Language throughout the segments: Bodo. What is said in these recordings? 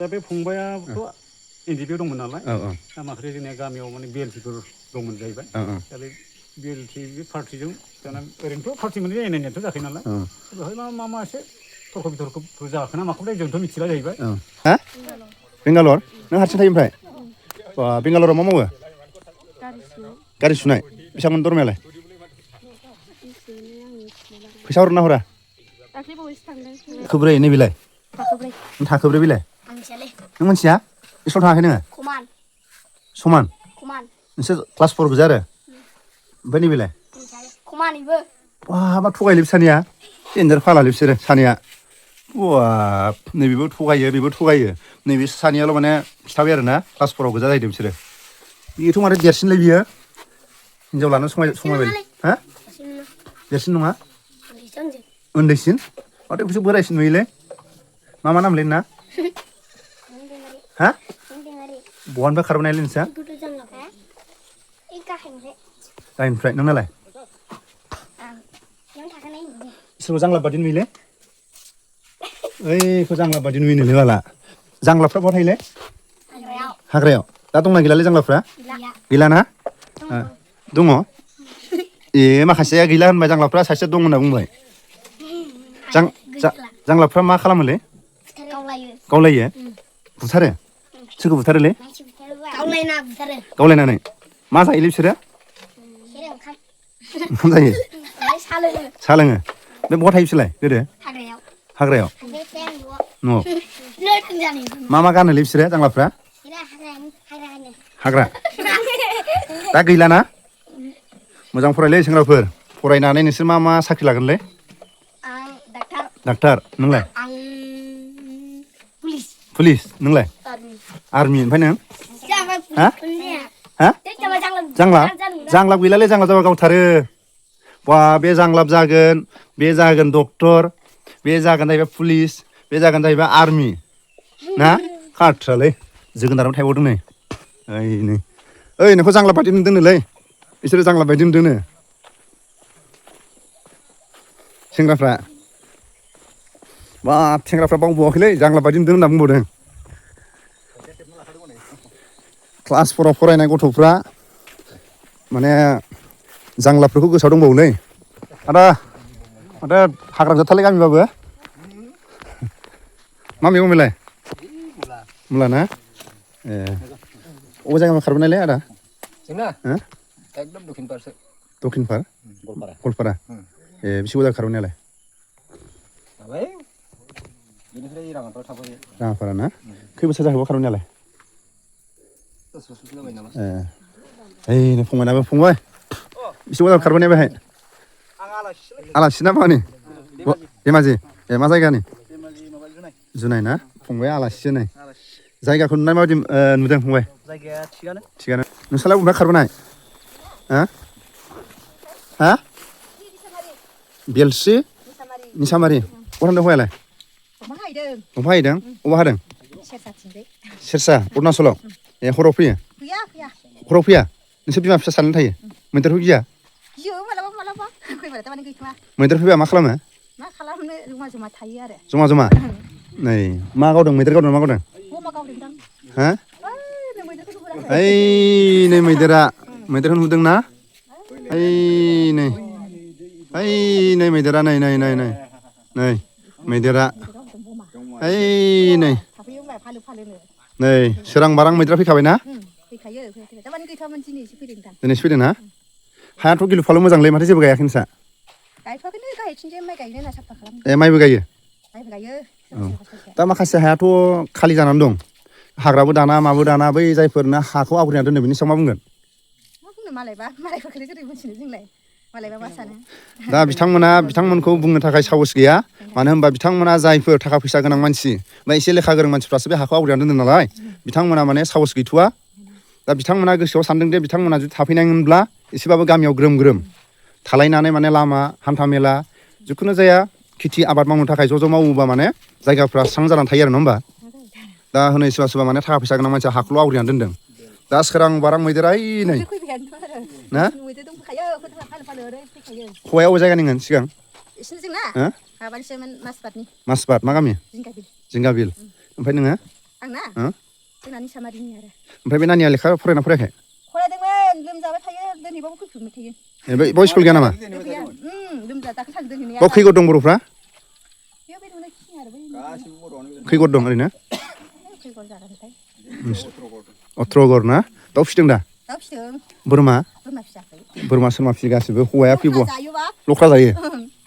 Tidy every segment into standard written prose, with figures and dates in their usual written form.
दा बे फंबायाबोथ' एनडिपिआव दंमोन नालाय दा माखासे जोंनिया गामियाव माने बिएलटिफोर दंमोन जाहैबाय दा बे बिएलटि बे पार्टिजों दाना ओरैनोथ' पार्टि मोननै नायनायनियाथ' जाखायो नालाय बेवहाय मा एसे तर्क बितर्कफोर जाखोना माखोथाय जोंथ' मिथिला जाहैबाय हा बेंगालर नों हारसिं थायो ओमफ्राय बेंगालराव मा मावो गारि सुनाय बेसेबांमोन दरमायालाय फैसा हरना हरा थाखोब्रै नैबेलाय थाखोब्रै बेलाय नों मिथिया बेसेबां थाङाखै नोङो समान नोंसोर क्लास 4 गोजा आरो ओमफ्राय नैबेलाय बा थगायलै सानैया देन्जार फालालै बिसोरो सानैया बा नैबेबो थगायो बेबो थगायो नैबे सानैयाल' माने खिथाबाय आरो ना क्लास 4 गोजा जाहैदों बिसोरो बेथ' माथो देरसिनलै बियो हिनजाव लानो समायबाय हा देरसिन नङा उन्दैसिन माथो बिसोर बोरायसिन नुयोलै मा नामलै नोंना हा बहानिफ्राय खारबोनायलै नोंस्रा गाहायनिफ्राय नोंनालाय सोरबा जांलाब बादि नुयोलै ओइखौ जांलाब बादि नुयोनोलै बाला जांलाबफ्रा बहा थायोलै हाग्रायाव दा दंना गैलालै जांलाबफ्रा गैलाना दङ ए माखासेया गैला होनबाय जांलाबफ्रा सासेया दं होनना बुंबाय जांलाबफ्रा मा खालामोलै गावलायो बुथारो सोरखौ बुथारोलै गावलायनानै मा जायोलै बिसोरो ओंखाम जायो साहा लोङो बे बहा थायो बिसोरलाय गोदो हाग्रायाव न'आव मा गानोलै बिसोरो जांलाबफ्रा हाग्रा दा गैलाना मोजां फरायलै सेंग्राफोर फरायनानै नोंसोर मा साख्रि लागोनलै डाक्टार नोंलाय पुलिस नोंलाय आर्मि ओमफ्राय नों हा जांलाब गैलालै जांलाब जाबा गावथारो बा बे जांलाब जागोन बे जागोन डक्टर बे जागोन जाहैबाय पुलिस बे जागोन जाहैबाय आर्मि ना खाथ्रालै जोगोनाराव थायबावदों नै ओइ नोंखौ जांलाब बायदि नुदोंनोलै बिसोरो जांलाब बायदि नुदोंनो सेंग्राफ्रा बाब सेंग्राफ्रा बावबावाखैलै जांलाब बायदि नुदों होनना बुंबावदों क्लास 4 फरायनाय गथ'फ्रा माने जांलाबफोरखौ गोसोआव दंबावोलै आदा माथो हाग्रा जोबथारलै गामिबाबो मा मैगं बेलाय मुला ना ए अबे जायगायाव खारबोनायलै आदा जोंना एकदम दक्षिणपार गवालपारा ए बेसे गोजान खारबोनायालाय राङापारा ना खै बोसोर जाखोबा खारबोनायालाय ए नै फंबायनाबो फंबाय बेसे गोजान खारबोनाय बेहाय आलासि ना मानि धेमाजि ए मा जायगानि जुनाय ना फंबाया आलासिसो नै जायगाखौ नुनाय माबायदि नुदों फंबाय जायगाया थिगानो नोंस्रालाय बबेनिफ्राय खारबोनाय हा बेलस्रि निसामारि बहा थांदों हौवायालाय दंफां हैदों अबा हादों सेरसा अरुणाचलाव ए हराव फैयो हराव फैया नोंसोर बिमा फिसा सानैल' थायो मैदेरखौ गिया मैदेर फैबा मा खालामो जमा नै मा गावदों मैदेर गावदों मा गावदों हा ओइ नै मैदेरखौ नुदोंना ओइ नै मैदेरा नै मैदेरा ओइ नै सोरां बारां मैदेरा फैखाबायना दिनैसो फैदों ना हायाथ' गिलु फालु मोजांलै माथो जेबो गायाखै नोंस्रा ए माइबो गायो दा माखासे हायाथ' खालि जानानै दं हाग्राबो दाना माबो दाना बै जायफोरनो हाखौ आवग्रिना दोनदों बिनि सायाव मा बुंगोन दा बिथांमोनखौ बुंनो थाखाय साहस गैया मानो होनबा बिथांमोना जायफोर थाखा फैसा गोनां मानसि बा एसे लेखा गोरों मानसिफ्रासो बे हाखौ आवग्रिना दोनदों नालाय बिथांमोना माने साहस गैथ'वा दा बिथांमोना गोसोआव सानदों दे बिथांमोना जुदि थाफैनायमोनब्ला एसेबाबो गामियाव ग्रोम थालायनानै माने लामा हान्था मेला जिखुनु जाया खेथि आबाद मावनो थाखाय ज' मावोबा माने जायगाफ्रा स्रां जानानै थायो आरो नङा होमबा दा हनै सोरबा माने थाखा फैसा गोनां मानसिया हाखौल' आवग्रिना दोनदों दा सोरां बारां मैदेरा नै ना हौवाया अबे जायगानिमोन सिगां मासबाद मा गामि जिंगाबिल ओमफ्राय नोङो आंना हो जोंना निसामारिनि आरो ओमफ्राय बे नानिया लेखा फरायना फरायाखै फरायदोंमोन लोमजाबाय थायो दोनैबाबो फैफिनबाय थायो बय स्कुल गैया नामा गैया लोमजादाखौ थांदों दिनै खै गथ दं बर'फ्रा बेयाव बे नुनाय खिनि आरो बै खै गथ दं ओरैनो खै गल जागोनथाय 18 गर ना दाउ फिदों दा दाउ फिदों बोरमा बोरमा फिसाखै बोरमा सोरमा फिगासिबो हौवाया फैबावा जायोबा लख्रा जायो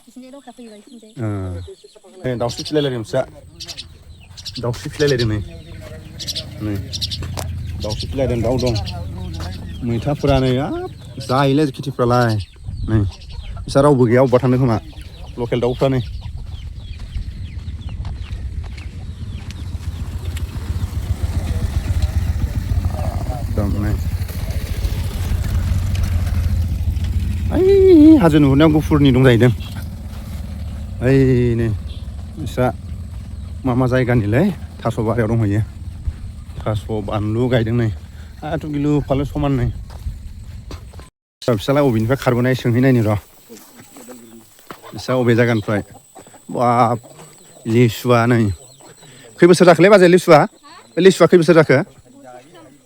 बिसिनि लख्रा फैबाय बिसिनिजाय दाउस्रि फिलायलायदों फिसा दाउस्रि फिलायलायदों नै दाउस्रि फिलायदों दाउ दं मैथाफोरा नै जायोलै खेथिफ्रालाय नै बिसा रावबो गैया अबेबा थांदों खोमा लकेल दाउफ्रा नै ओइ हाजो नुहुरनायाव गुफुरनि दं जाहैदों ओइ नै बिस्रा मा जायगानिलै थास' बारियाव दंहैयो थास' बानलु गायदों नै आथ' गिलु फालु समान नै फिसालाय अबेनिफ्राय खारबोनाय सोंहैनायनि र' बिसा अबे जायगानिफ्राय बाब लिसुआ नै खै बोसोर जाखोलै बाजै लिसुआ बे लिसुआ खै बोसोर जाखो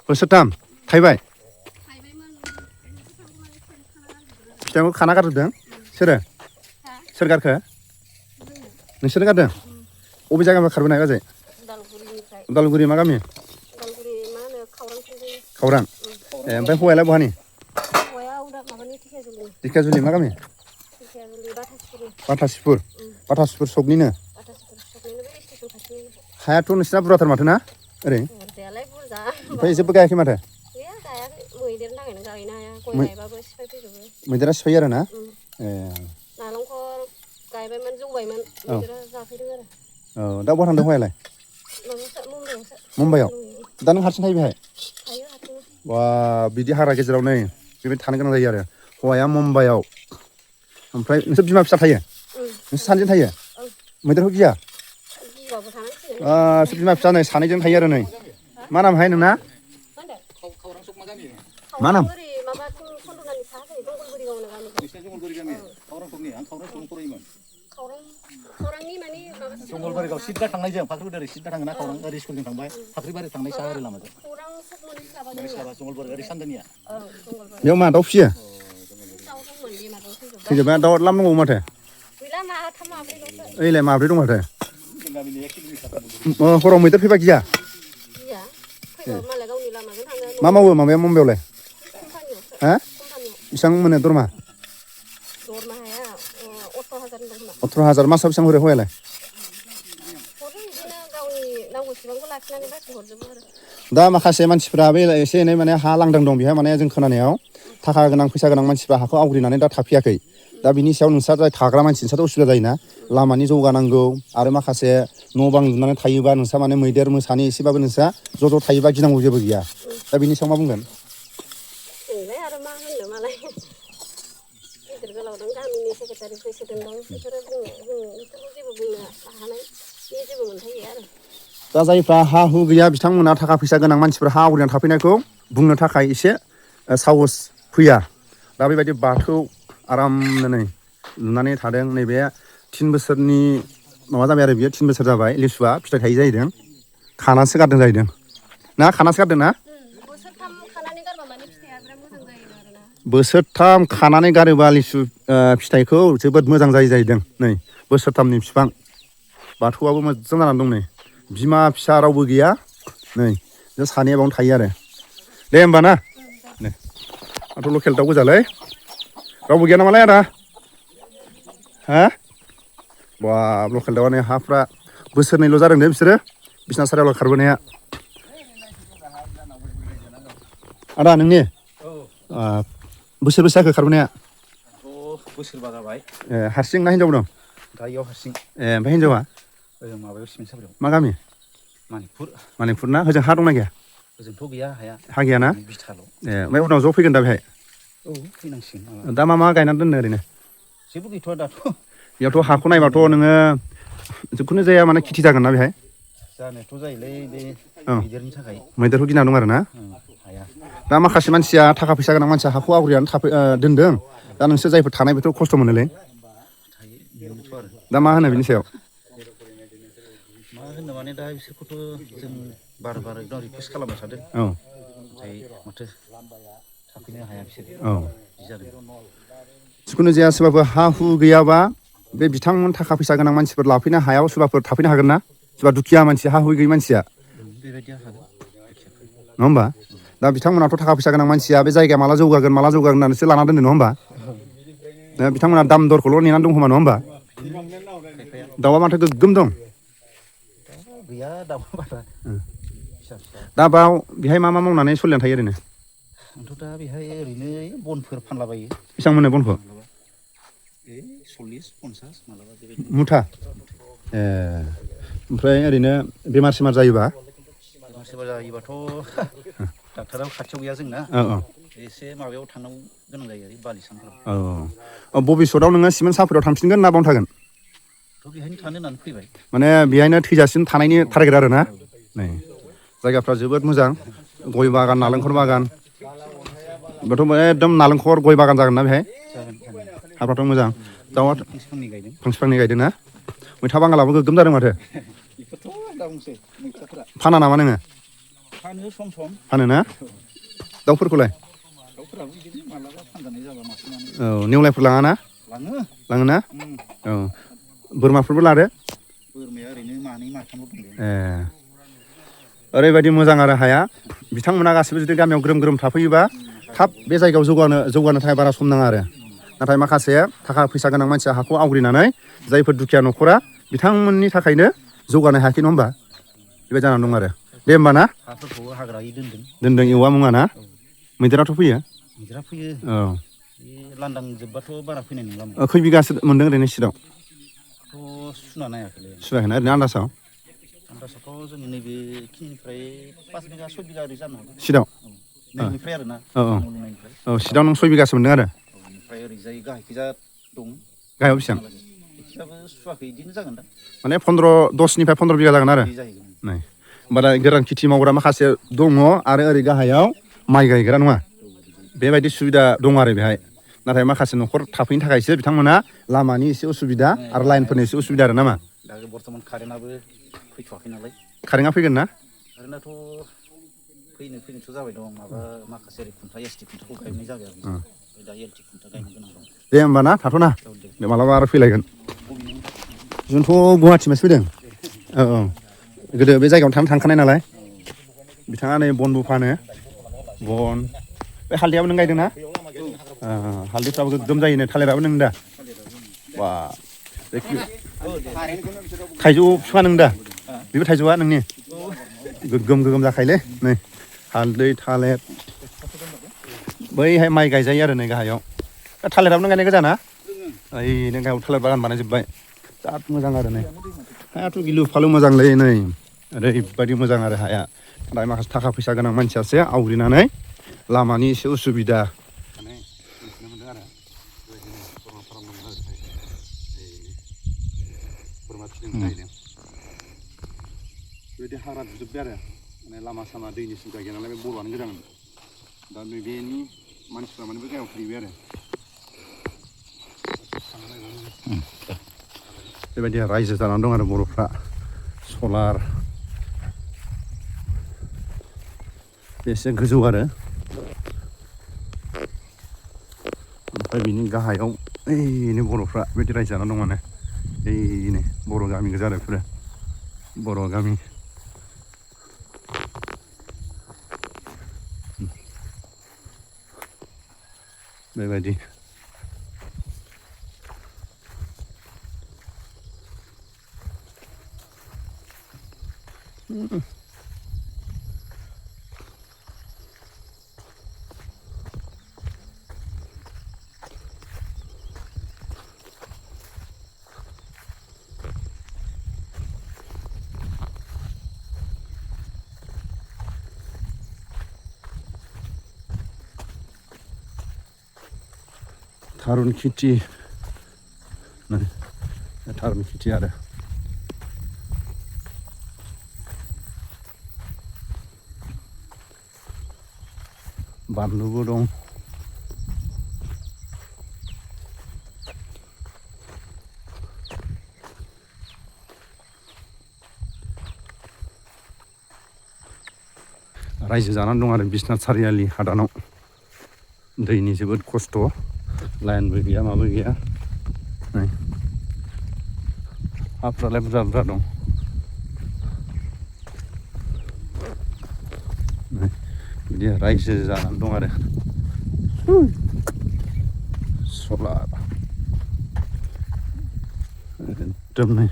बोसोरथाम थाइबाय फिथाइखौ खाना गारजोबदों सोर गारखो नोंसोरनो गारदों अबे जायगानिफ्राय खारबोनाय बाजै उदालगुरि मा गामि खावरां ओमफ्राय हौवायालाय बहानि धिकियाजुलि मा गामि बाथासिफुर सकनिनो हायाथ' नोंसिना बुरजाथार माथो ना ओरै ओमफ्राय जेबो गायाखै माथो मैदेरा सिफायो आरो ना नालेंखर गायबायमोन जौबायमोन मैदेरा जाफैदों आरो औ दा बहा थांदों हौवायालाय मुम्बाइआव दा नों हारसिं थायो बेहाय बा बिदि हाग्रा गेजेराव नै बेबायदि थानो गोनां जायो आरो हौवाया मुम्बाइआव ओमफ्राय नोंसोर बिमा फिसा थायो नोंसोर सानैजों थायो मैदेरखौ गिया बिमा फिसा नै सानैजों थायो आरो नै मा नामहाय नोंना मा नाम जंगलबारियाव सिद्दा थांनायजों फाख्रिबारि सिद्दा थाङोना खौरां ओरै स्कुलजों थांबाय फाख्रिबारि थांनाय साहा ओरै लामाजों जंगलबारि ओरै सानजानिया बेयाव मा दाउ फियो थैजोबबाय दाउ लाम दंबावो माथो ओइलाय माब्रै दं माथो हराव मैदेर फैबा गिया मा मावो माबाया मुम्बाइआवलाय हा बेसेबां मोनो दरमा 18,000 मासाव बेसेबां हरो हौवायालाय दा माखासे मानसिफ्रा बे एसे एनै माने हा लांदां दं बेहा माने जों खोनानायाव थाखा गोनां फैसा गोनां मानसिफ्रा हाखौ आवग्रिनानै दा थाफैयाखै दा बिनि सायाव नोंस्रा जाय थाग्रा मानसि नोंस्राथ' उसुबिदा जायोना लामानि जौगानांगौ आरो माखासे न' बां लुनानै थायोबा नोंस्रा माने मैदेर मोसानि एसेबाबो नोंस्रा ज' थायोबा गिनांगौ जेबो गैया दा बिनि सायाव मा बुंगोन आरो मा होननो मालाय गिदिर गोलाव दं गामिनि सेक्रेटारि प्रेसिडेन्ट दं बिसोरो बिसोरखौ जेबो बुंनो हानाय बे जेबो मोनथाय गैया आरो दा जायफ्रा हा हु गैया बिथांमोना थाखा फैसा गोनां मानसिफोरा हा आवग्रिनानै थाफैनायखौ बुंनो थाखाय एसे साहस फैया दा बेबायदि बाथौ आरामनो नै लुनानै थादों नैबे 3 बोसोरनि माबा जाबाय आरो बियो 3 बोसोर जाबाय लिसुआ फिथाइ थायै जाहैदों खानासो गारदों जाहैदों ना खानासो गारदों ना बोसोरथाम खानानै गारोबा लिसु फिथाइखौ जोबोद मोजां जायो जाहैदों नै बोसोरथामनि बिफां बाथौआबो मोजां जानानै दं नै बिमा फिसा रावबो गैया नै जों सानैया बावनो थायो आरो दे होमबा ना दे आंथ' लकेल दाउ गोजालै रावबो गैया नामालाय आदा हा बा लकेल दाउआनो हाफ्रा बोसोरनैल' जादों दे बिसोरो बिसना सारियावल' खारबोनाया आदा नोंनि बोसोरबेसे जाखो खारबोनाया बोसोरबा जाबाय हारसिं ना हिनजाव दं दा इयाव हारसिं ओमफ्राय हिनजावा ओजों माबायाव सिमेन्ट सापरियाव मा गामि मानिपुर ना होजों हा दंना गैया ओजोंथ' गैया हाया हा गैयाना बिथाल' ओमफ्राय उनाव ज' फैगोन दा बेहाय औ फैनांसिगोन दा मा गायनानै दोननो ओरैनो जेबो गैथ'आ दाथ' बेयावथ' हाखौ नायबाथ' नोङो जिखुनु जाया माने खेथि जागोन ना बेहाय जानायाथ' जायोलै बे मैदेरनि थाखाय मैदेरखौ गिना दं आरो ना हाया दा माखासे मानसिया थाखा फैसा गोनां मानसिया हाखौ आवग्रिनानै दोनदों दा नोंसोर जायफोर थानाय बेथ' खस्थ' मोनोलै आरो दा मा होनो बिनि सायाव मा होनो माने दा बिसोरखौथ' जों बार एकदम रिकुवेस्ट खालामबाय थादों औ नाथाय माथो थाफैनो हाया बिसोरो औ बिदि जादों जिखुनु जाया सोरबाफोर हा हु गैयाबा बे बिथांमोन थाखा फैसा गोनां मानसिफोर लाफैनो हायाव सोरबाफोर थाफैनो हागोन ना सोरबा दुखिया मानसि हा हु गैयै मानसिया बेबायदिया हागोन नङा होमबा दा बिथांमोनाथ' थाखा फैसा गोनां मानसिया बे जायगाया माला जौगागोन होननानैसो लाना दोनदों नङा होमबा दा बिथांमोना दाम दरखौल' नेनानै दं खोमा नङा होमबा दाउआ माथो गोग्गोम दं गैया दाउआ बारा फिसा फिसा दा बाव बेहाय मा मावनानै सोलिनानै थायो ओरैनो आंथ' दा बेहाय ओरैनो बनफोर फानलाबायो बेसेबां मोनो बनखौ 40-50 मालाबा बेबायदि मुथा ए ओमफ्राय ओरैनो बेमार सेमार जायोबा सोरबा जायोबाथ' डाक्टाराबो खाथियाव गैया जोंना औ औ एसे माबायाव थांनांगौ गोनां जायो आरो बालिसानफोराव औ भबिसतआव नोङो सिमेन्ट सापरियाव थांफिनगोन ना बावनो थागोन थ' बेहायनो थानो होननानै फैबाय माने बेहायनो थैजासिम थानायनि टारगेट आरो ना नै जायगाफ्रा जोबोद मोजां गय बागान नालेंखर बागान बेथ' एकदम नालेंखर गय बागान जागोन ना बेहाय हाफ्राथ' मोजां दाउआ फांसे गायदों फांसे गायदों ना मैथा बांगालाबो गोग्गोम जादों माथो बेफोरथ' दा बुंसै मैथाफोरा फाना नामा नोङो फानो सम फानो ना दाउफोरखौलाय दाउफोराबो बिदिनो मालाबा फानजानाय जाबा मासे मानै औ नेवलायफोर लाङा ना लाङोना औ बोरमाफोरबो लादो बोरमाया ओरैनो मानै माथामल' दं ए ओरैबायदि मोजां आरो हाया बिथांमोना गासिबो जुदि गामियाव ग्रोम ग्रोम थाफैयोबा थाब बे जायगायाव जौगानो थाखाय बारा सम नाङा आरो नाथाय माखासे थाखा फैसा गोनां मानसिया हाखौ आवग्रिनानै जायफोर दुखिया न'खरा बिथांमोननि थाखायनो जौगानो हायाखै नङा होमबा बेबायदि जानानै दं आरो दे होमबा ना हाफोरखौ हाग्रायै दोनदों एवा मुङा ना मैदेराथ' फैयो मैदेरा फैयो औ बे लांदां जोबबाथ' बारा फैनाय नंला खै बिगासो मोनदों ओरैनो सिटआव थ' सुना नायाखैलै सुवाखैना ओरैनो आन्दासाव आन्दासावथ' जोंनि नैबेखिनिफ्राय 5 बिगा 6 बिगा ओरै जानो हागौ सिटआव नैबेनिफ्राय आरो ना औ न' लुनायनिफ्राय औ सिटआव नों 6 बिगासो मोनदों आरो ओमफ्राय ओरैजाय गाहायखैजा दं गाहायाव बेसेबां एखियाबो सुवाखै बिदिनो जागोन दा माने 10निफ्राय 15 बिगा जागोन आरो बिदि जाहैगोन नै होमबालाय गोरान खेथि मावग्रा माखासे दङ आरो ओरै गाहायाव माइ गायग्रा नङा बेबायदि सुबिदा दं आरो बेहाय नाथाय माखासे न'खर थाफैनो थाखायसो बिथांमोना लामानि एसे उसुबिदा आरो लाइनफोरनि एसे उसुबिदा आरो नामा दा बर्थमान कारेन्टआबो फैथ'वाखै नालाय कारेन्टआ फैगोन ना कारेन्टआथ' फैनोथ' जाबाय दं माबा माखासे ओरै खुन्था एसटि खुन्थाखौ गायनाय जाबाय आरो दा एलटि खुन्था गायनो गोनां दं दे होमबा ना थाथ'ना दे मालाबा आरो फैलायगोन जोंथ' गुवाहाटिनिफ्रायसो फैदों औ औ गोदो बे जायगायावनो थांखानाय नालाय बिथाङा नै बनबो फानो बन बे हालदैयाबो नों गायदों ना हालदैफ्राबो गोग्गोम जायोनो थालिराबो नों दा बा थाइजौ बिफाङा नों दा बेबो थाइजौआ नोंनि गोग्गोम जाखायोलै नै हालदै थालिर बैहाय माइ गायजायो आरो नै गाहायाव थालिराबो नों गायनाय गोजा ना ओइ नों गाहायाव थालिर बागान बानायजोब्बाय बिराद मोजां आरो नै हायाथ' गिलु फालु मोजांलै नै ओरैबायदि मोजां आरो हाया दा माखासे थाखा फैसा गोनां मानसियासो आवग्रिनानै लामानि एसे उसुबिदा मिथिनो मोनदों आरो बेबायदिनो बोरमा फार्म दं आरो बोरमा फिसिनो जाहैदों बेबायदि हाग्रा दुजोब्बाय आरो माने लामा सामा दैनि सुबिदा गैया नालाय बे बर'आनो गोजान दा बेनि मानसिफ्रा माने बे गायाव थाहैबाय आरो बेबायदि रायजो जानानै दं आरो बर'फ्रा सलार एसे गोजौ आरो ओमफ्राय बिनि गाहायाव ओइनो बर'फ्रा बेबायदि रायजो जानानै दं माने ओइनो बर' गामि गोजा आरो बेफोरो बर' गामि बेबायदि थारुन खेथि थारुन खेथि आरो बानलुबो दं रायजो जानानै दं आरो बिसनाथ सारियालि हादानाव दैनि जोबोद खस्थ' लाइनबो गैया माबो गैया नै हाफ्रालाय बुरजा बुरजा दं नै बिदि रायजो जानानै दं आरो सलार एकदम नै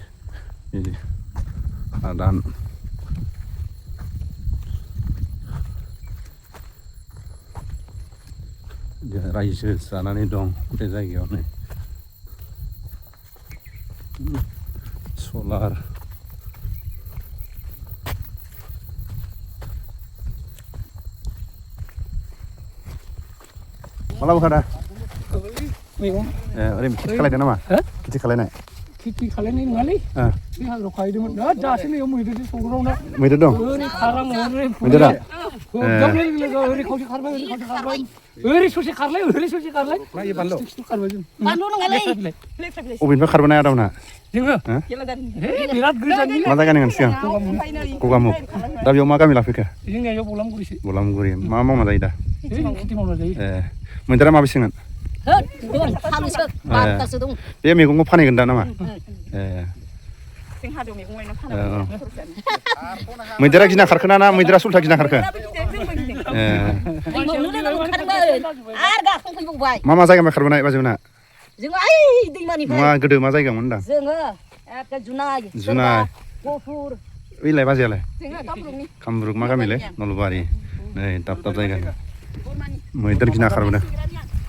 बिदि हादान रायजो जानानै दं बे जायगायावनो सलार माला बोखादा मैगं ओरैनो खेथि खालायदों नामा खेथि खालायनाय खेथि खालायनाय नङालै बे हाग्रायाव खाहैदोंमोन दासो नैयाव मैदेरजों सौग्रावना मैदेर दं ओरै खारां ओरै मैदेरा होबदावनाय लोगो ओरै खावसे खारबाय ओरै खावसे खारबाय ओरै ससे खारलाय ओरै ससे खारलाय नायो बानलु खारबाय जों बानलु नङालै अबेनिफ्राय खारबोनाय आदामोना जोङो बिराद गोजाननि मा जायगानि मोन सिगां गगामुग दा बेयाव मा गामि लाफैखो जोंनिया बेयाव बलामगुरिसो बलामगुरि मा मावना जायो दा खेथि मावना जायो मैदेरा माबेसेमोन बे मैगंखौ फानहैगोन दा नामा मैदेरा गिना खारखोना ना मैदेरा सुलथा गिना खारखो मा मा जायगानिफ्राय खारबोनाय बाजैमोना जोङो ओइ दैमानिफ्राय नङा गोदो मा जायगामोन होनदां जोङो एखे जुनाय गफुर ओइलाय बाजैयालाय जोङो कामरुपनि कामरुप मा गामिलै नलबारि नै दाब दाब जायगानि मैदेर गिना खारबोदों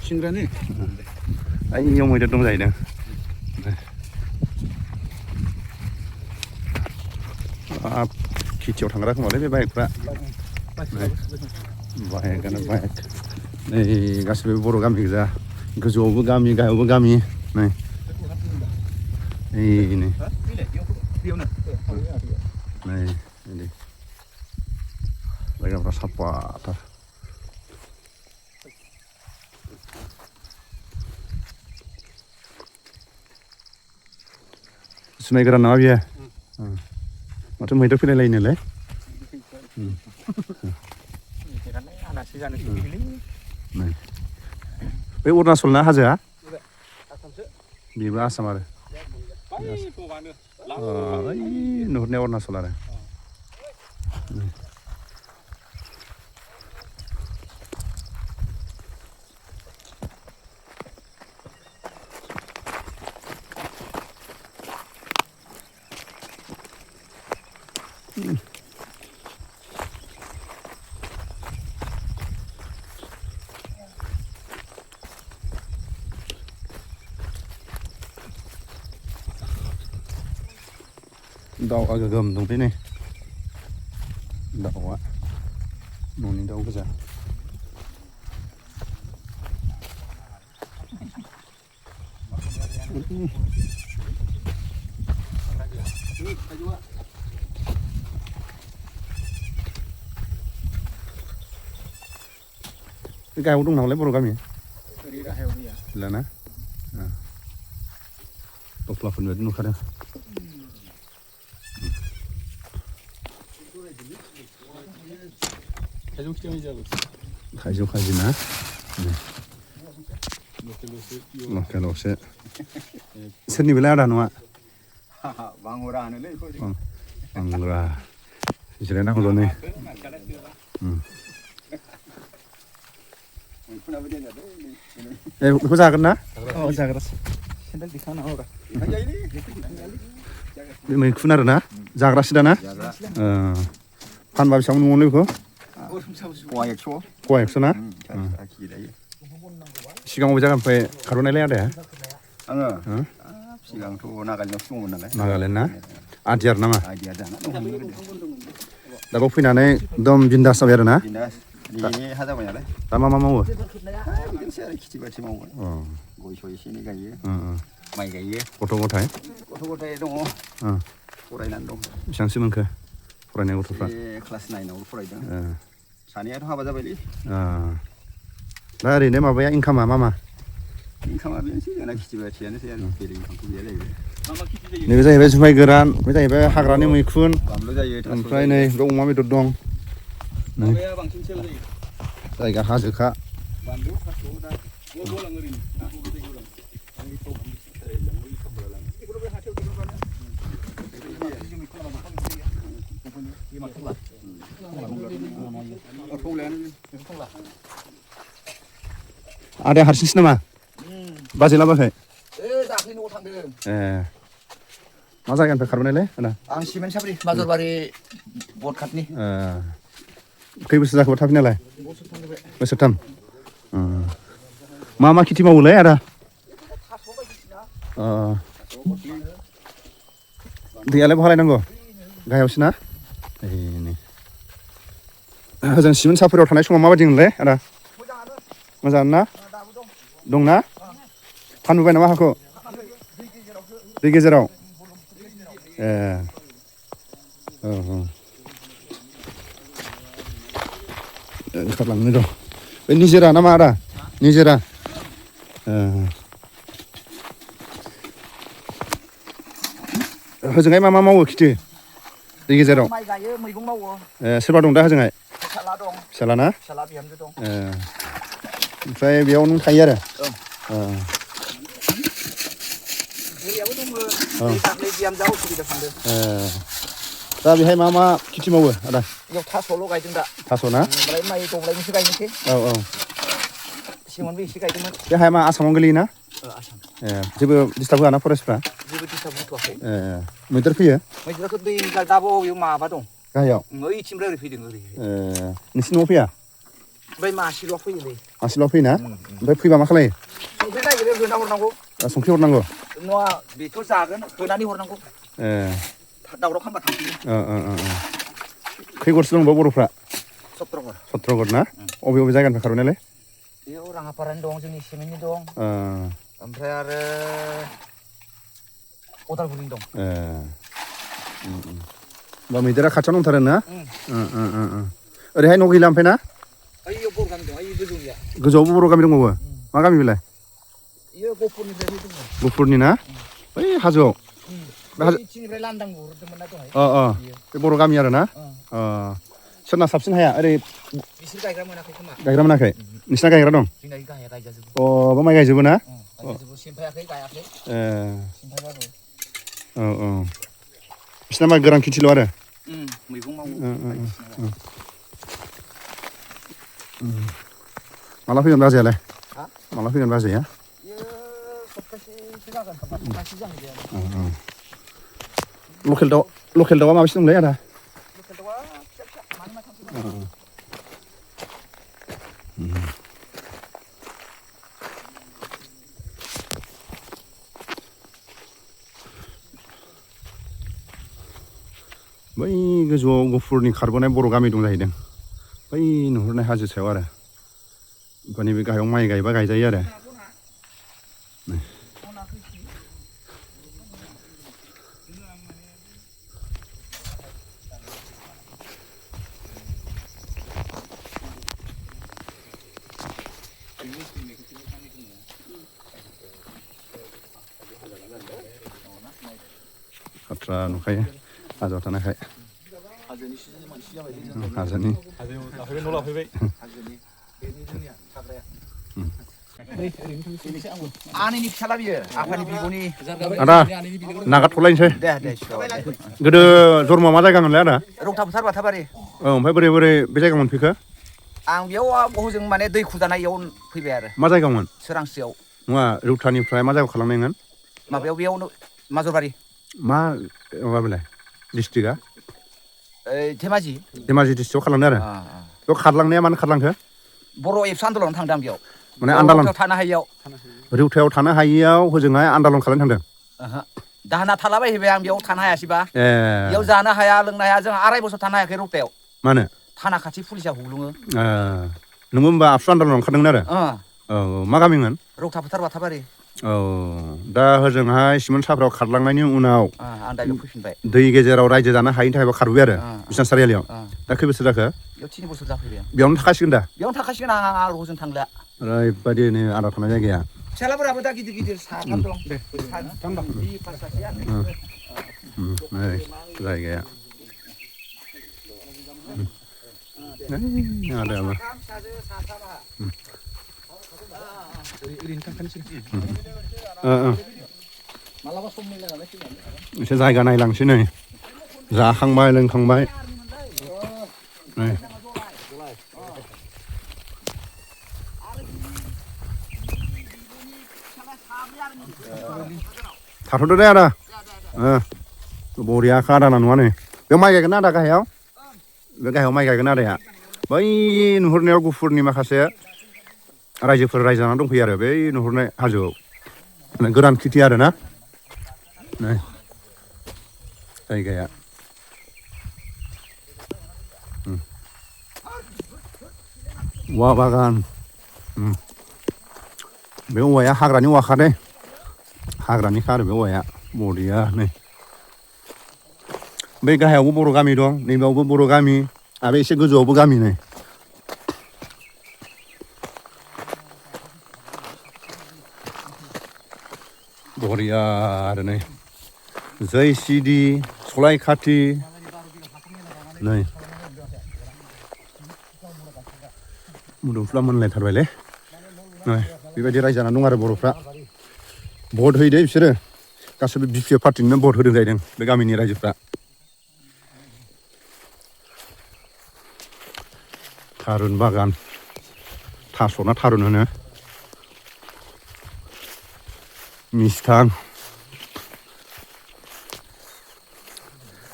सिंग्रानि ओइयाव मैदेर दं जाहैदों हाब खेथियाव थांग्रा खोमालै बे बाइकफ्रा बाइकआनो बाइक नै गासिबो बर' गामि गोजा गोजौआवबो गामि गाहायावबो गामि नै नै बिदि जायगाफ्रा साफाथार सुनाय गोरान नामा बियो माथो मैदेर फैलायलायोनोलै बे अरुणाचल ना हाजोआ बेबो आसाम आरो ओइ नुहुरनाया अरुणाचल आरो दाउआ गोगोम दंलै नै दाउआ न'नि दाउ गोजा गाहायाव दं नामालाय बर' गामि गैलाना दख्लाफोरनि बायदि नुखादों थाइजौ खाजि ना लकेलावसो सोरनिबालाय आदा नङा बांगुरा होनोलै बांगुरा जिरायनांगौल' नै बेखौ जागोन ना जाग्रा सेन्देल दिखांना हरा बे मैखुन आरो ना जाग्रासो दाना फानबा बेसेबां मोनोमोनलै बेखौ फवा 100 ना सिगां बबे जायगानिफ्राय खारबोनायलाय आदाया आङो सिगांथ' नागालेण्डआवसो दंमोन नालाय नागालेण्ड ना आदियार नामा आइडिया जाना दंमोन दा बाव फैनानै एकदम बिन्दास जाबाय आरो ना बिनि हा जाबाय नालाय दा मा मा मावो बिदिनोसै आरो खेथि बाथि मावो गय सय एसे एनै गायो माइ गायो गथ' गथाय दङ फरायनानै दं बेसेबांसो मोनखो फरायनाय गथ'फ्रा क्लास 9 फरायदों सानैयाथ' हाबा जाबायलै दा ओरैनो माबाया इनकामा मा इनकामा बेनोसै जोंना खेथि बाथियानोसै आरो बेलेग इनकामथ' गैया जाहैबाय नैबे जाहैबाय जुमाय गोरान बे जाहैबाय हाग्रानि मैखुन बानलु जायो ओमफ्राय नै बे अमा बेदर दं माबाया बांसिन सेल जायो जायगा हाजोखा बानलु थास' दा गलां ओरैनो नांगौ दै गलां आंनि थाव बेफोर बे हाथायाव दिहुनबानो आदाया हारसिंसो नामा बाजै लाबोयाखै दाख्लै न'आव थांदों ए मा जायगानिफ्राय खारबोनायलै आदा आं सिमेन्ट साब्रि माजरबारि बटखाटनि खै बोसोर जाखोबा थाफैनायालाय बोसोरथाम मा मा खेथि मावोलै आदा दैयालाय बहा लायनांगौ गाहायावसो ना ओजों सिमेन्ट साफोराव थानाय समाव माबायदि मोनलै आदा मोजाङानो ना दंना फानबोबाय नामा हाखौ दै गेजेराव ए औ ओंखारलांनो दं बे निजोरा नामा आदा निजोरा होजोंहाय मा मा मावो खेथि दै गेजेराव माइ गायो मैगं मावो सोरबा दं दा होजोंहाय फिसाला दं फिसाला ना फिसाला बिहामजो दं ओमफ्राय बेयाव नों थायो आरो बोरियाबो दङ दाख्लै बिहामजोआ उसुबिदा थांदों दा बेहाय मा मा खेथि मावो आदा बेयाव थास'ल' गायदों दा थास' ना ओमफ्राय माइ दब्लायनैसो गायनोसै औ सिमोनबो एसे गायदोंमोन बे हाया मा आसामावनो गोलैयोना आसाम जेबो डिस्टार्ब होआ ना फरेस्टफ्रा जेबो दिस्टार्ब होथ'वाखै मैदेर फैयो मैदेराथ' दै दाबो बबेयाव माबा दं गाहायाव ओइथिंनिफ्राय ओरै फैदों ओरै नोंसिनि न'आव फैया ओमफ्राय मासेल' फैयोलै मासेल' फैयोना ओमफ्राय फैबा मा खालायो संख्रि नागिरो होना हरनांगौ संख्रि हरनांगौ नङा बेथ' जागोन होनानै हरनांगौ दावराव खालामबा थांफिनो खै गरसो दंबा बर'फ्रा 17 गट ना अबे अबे जायगानिफ्राय खारबोनायलाय बेयाव राङापारानि दं जोंनि सिमेन्टनि दं ओमफ्राय आरो अदालगुरिनि दं होमबा मैदेरा खाथियाव दंथारो ना ओरैहाय न' गैला ओमफ्राय ना ओइयाव बर' गामि दं ओइ गोजौनिया गोजौआवबो बर' गामि दंबावो मा गामि बेलाय इयो गहपुरनिफ्राय फैदों गुफुरनि ना बै हाजोआव ओइथिंनिफ्राय लांदां गुरदोंमोन ना दहाय बे बर' गामि आरो ना सोरना साबसिन हाया ओरै बिसोर गायग्रा मोनाखै खोमा गायग्रा मोनाखै नोंसिना गायग्रा दं जोंना गाहाया गायजाजोबो बा माइ गायजोबो ना गायजाजोबो सिमफायाखै गायाखै सिमफायबाबो बिसिना मा गोरान खेथिल' आरो मैगं मावो माला फैगोन बाजैयालाय माला फैगोन बाजैया सप्तासेसो जागोन खोमा सप्तासे जाहैबाय लकेल दाउआ माबेसे दंलै आदा लकेल दाउआ फिसा फिसा मानै माथामसो बै गोजौआव गुफुरनि खारबोनाय बर' गामि दं जाहैदों बै नुहुरनाय हाजो सायाव आरो माने बे गाहायाव माइ गायबा गायजायो आरो खाथ्रा नुखायो हाजोआव थानायखाय हाजोनि न' लाफैबाय आनैनि फिसाला बियो आफानि बिब'नि आदा नागारथ'लायनोसै गोदो जन्मआ मा जायगा मोनलाय आदा रौता फोथार बाथाबारि ओमफ्राय बोरै बोरै बे जायगायाव मोनफैखो आं बेयाव हजों माने दै खुरजानायाव फैबाय आरो मा जायगायावमोन सोरांस्रियाव नङा रौतानिफ्राय मा जायगायाव खालामनायमोन माबायाव बेयावनो माजरबारि मा माबा बेलाय डिस्ट्रिक्टआ धेमाजि डिस्ट्रिक्टआव खालामदों आरो बेयाव खारलांनाया मानो खारलांखो बर' एबसु आन्दलनाव थांदों आं बेयाव माने आन्दालन थानो हायियाव रौतायाव थानो हायियाव हजोंहाय आन्दालन खालामनो थांदों दाहोना थालाबायहैबाय आं बेयाव थानो हायासैबा बेयाव जानो हाया लोंनो हाया जों 2.5 बोसोर थानो हायाखै रौतायाव मानो थाना खाथि पुलिसा हुग्लुङो नोंबो होमबा आबसु आन्दालनाव ओंखारदोंमोन आरो औ मा गामिमोन रौता फोथार बाथाबारि औ दा हजोंहाय सिमेन्ट साफ्राव खारलांनायनि उनाव आं दा बेयाव फैफिनबाय दै गेजेराव रायजो जानो हायिनि थाखाय खारबोबाय आरो बिसनाथ सारियालियाव दा खै बोसोर जाखो बेयाव 3 बोसोर जाफैबाय आं बेयावनो थाखासिगोन दा बेयावनो थाखासिगोन आं आरो हजों थांला ओरैबायदि नै आदा थानाय जायगाया फिसालाफोराबो दा गिदिर गिदिर साथाम दं जायगाया ada apa? मालाबा सम मिलायनानै फैनानै एसे जायगा नायलांसै नै जाखांबाय लोंखांबाय नै थाथ'दो दे आदा बरियाखा आदाना नङा नै बेयाव माइ गायगोन ना आदा गाहायाव बे गाहायाव माइ गायगोन आदाया बै नुहुरनायाव गुफुरनि माखासे रायजोफोर रायजो जानानै दंफैयो आरो बै नुहुरनाय हाजोआव गोरान खेथि आरो ना नै जायगाया औवा बागान बे औवाया हाग्रानि औवाखा दे हाग्रानिखा आरो बे औवाया बरिया नै बै गाहायावबो बर' गामि दं नैबेयावबो बर' गामि आरो एसे गोजौआवबो गामि नै बरिया आरो नै जै सिडि सलाय खाथि नै मोदोमफ्ला मोनलायथारबायलै नै बेबायदि रायजो जानानै दं आरो बर'फ्रा भट होयो दे बिसोरो गासैबो बि पि एफ पार्टिनो भट होदों जाहैदों बे गामिनि रायजोफ्रा थारुन बागान थास'ना थारुन होनो मिस्थां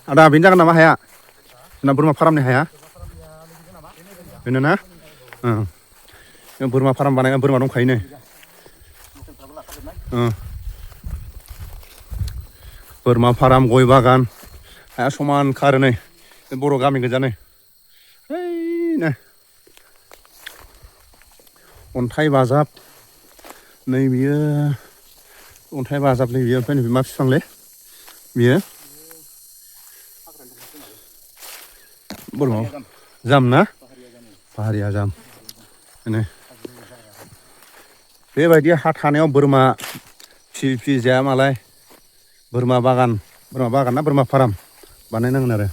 आदा बेनो जागोन नामा हाया जोंना बोरमा फारामनि हाया बेनो ना बोरमा फाराम बानायना बोरमा दंखायो नै बोरमा फाराम गय बागान हाया समानखा आरो नै बर' गामि गोजा नै नै अन्थाइ बाजाब नै बियो अन्थाइ बाजाब नै बियो ओमफ्राय नैबे मा बिफांलै बियो बोरमा जाम ना पाहारिया जाम नै बेबायदि हा थानायाव बोरमा फिसि जाया मालाय बोरमा बागान ना बोरमा फाराम बानायनांगोन आरो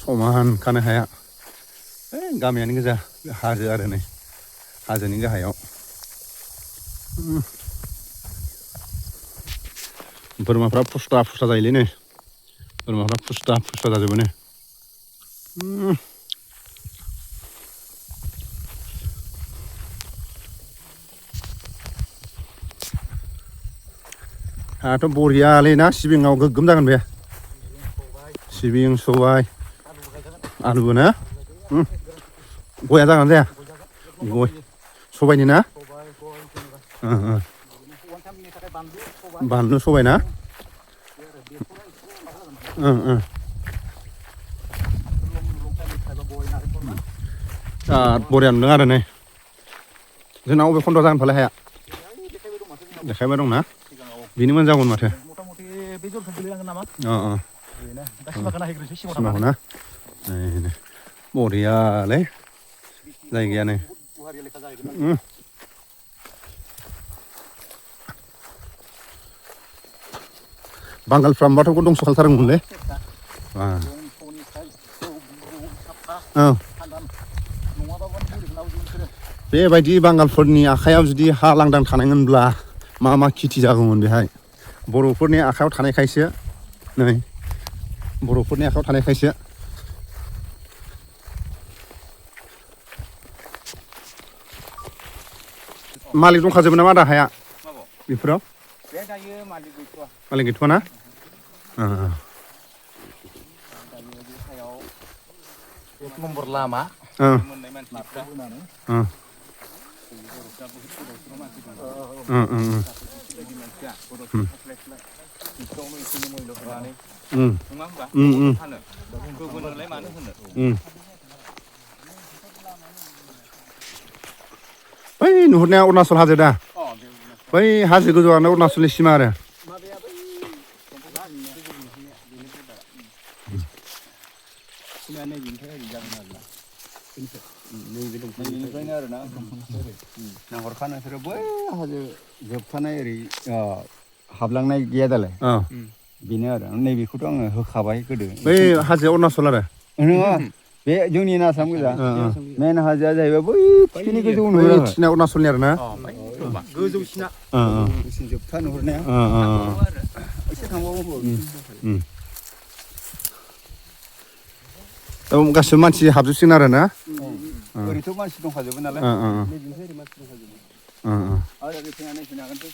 समान खानो हाया गामियानो गोजा हाजो आरो नै हाजोनि गाहायाव बोरमाफ्रा फुस्था जायोलै नै बोरमाफ्रा फुस्था जाजोबो नै हायाथ' बरियालै ना सिबिङाव गोग्गोम जागोन बे सिबिं सबाय आलुबो ना गया जागोन जाया गय सबायनि ना बानलु सबाय ना बरिया नुदों आरो नै जोंना अबे खन्दआव जागोन फालाय हाया देखायबाय दंना बेनो मोजां जागौमोन माथो सिमाखौ ना बरियालै जायगायानो बांगालफ्रा होमबाथ' दंस' खालामथारगौमोनलै बेबायदि बांगालफोरनि आखायाव जुदि हा लांदां थानायमोनब्ला मा खेथि जागौमोन बेहाय बर'फोरनि आखायाव थानायखायसो नै बर'फोरनि आखायाव थानायखायसो मालिक दंखाजोबो नामा आदा हाया बेफोराव मालिक गैथ'वा ना एक नम्बर लामा बै नुहुरनाया अरुणाचल हाजो दा बै हाजो गोजौआनो अरुणाचलनि सिमा आरो नाहरखानो बिसोरो बै हाजो जोबथानाय ओरै हाबलांनाय गैया दालाय बेनो आरो नैबेखौथ' आङो होखाबाय गोदो बै हाजोआ अरुणाचल आरो नङा बे जोंनि आसाम गोजा मेन हाजोआ जाहैबाय बै थिखिनि गोजौ बै नुहुरो थिना अरुणाचलनि आरो ना गोजौसिना जोबथा नुहुरनाया एसे थांबावो गासिबो मानसि हाबजोबसिगोन आरो ना ओरैथ' मानसि दंखाजोबो नालाय नैबेनिफ्राय ओरै मानसि दंखाजोबो आरो ओरै फैनानै नायफैनो हागोनथ'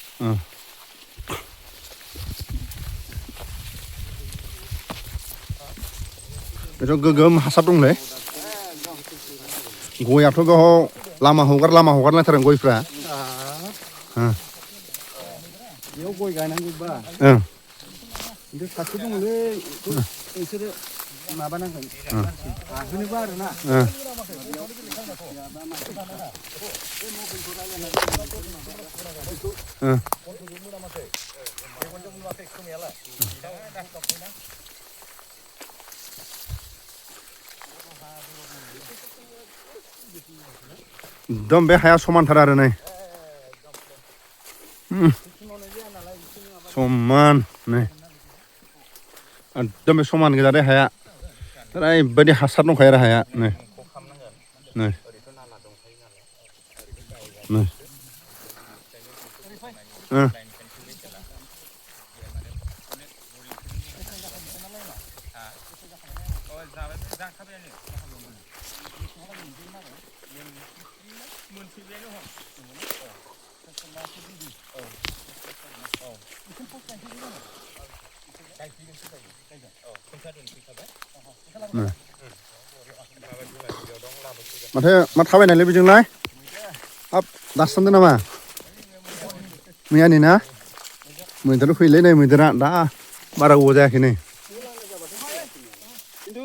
बेथ' गोगोम हासार दंलै गयाथ' बेयाव लामा हगारलायथारो गयफ्रा बेयाव गय गायनांगौबा बे खाथि दङलै नोंसोरो माबानांगोन हाहोनोबा आरोना एकदम बे हाया समानथार आरो नै समान नै एकदम बे समान गोजा दे हाया ओरैबायदि हासार दंखायो आरो हाया नै नै नै माथो मा थाबायनायलै बेजोंलाय हाब दासतानदो नामा मैयानि ना मैदेर फैयोलै नै मैदेरा दा बारा गोबाव जायाखै नै खिन्थु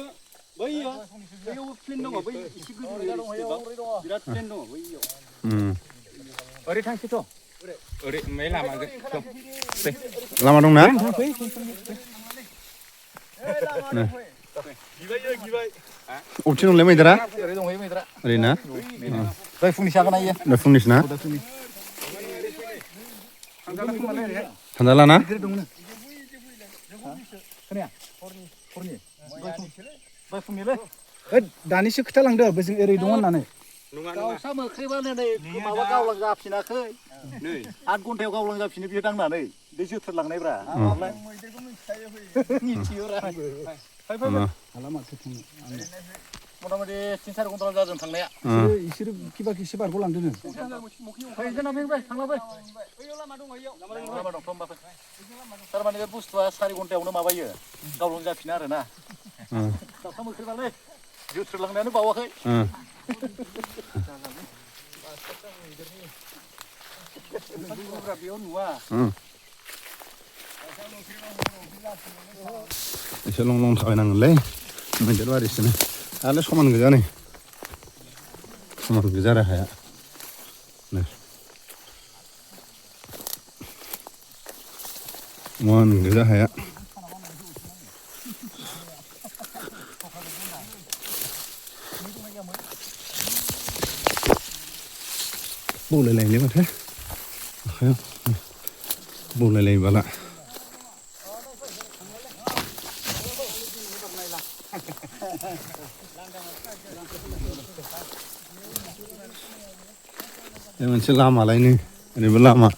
बैयाव प्लेन दङ बै एसे गोजौ बिराद प्लेन दङ बैयाव ओरै थांसैथ' ओरै लामा दंना अबेथिं दंलै मैदेरा ओरै दंहैयो मैदेरा ओरै ना दहाय फुंनि जागोन ना इयो दा फुंनिसो ना थांजाला ना दहाय फुंनिलै दानिसो खोथा लांदो बोजों ओरै दङ होननानै दाउसा मोख्रेबानो नै माबा गावलां जाफिनाखै 8 घन्टायाव गावलां जाफिनो बियो दांनानै बे जोथोर लांनायब्रा मिथियोरा मथा-मथि 3-4 घन्टा जादों थांनाया इसोरो किबा किसि बारग'लांदोनो थारमाने बे बुस्थुआ 4 घन्टायावनो माबायो गावलां जाफिनो आरोना दाउसा मोख्रेबालै जोथोर लांनायानो बावाखै बेयाव नुवा एसे लं थाबायनांगोनलै मैदेर बारिसोनो आरो समान गोजा नै समान गोजा आरो हाया नै समान गोजा हाया बौलायलायोलै माथो आखायाव बौलायलायो बाला बे मोनसे लामालायनो ओरैबो लामा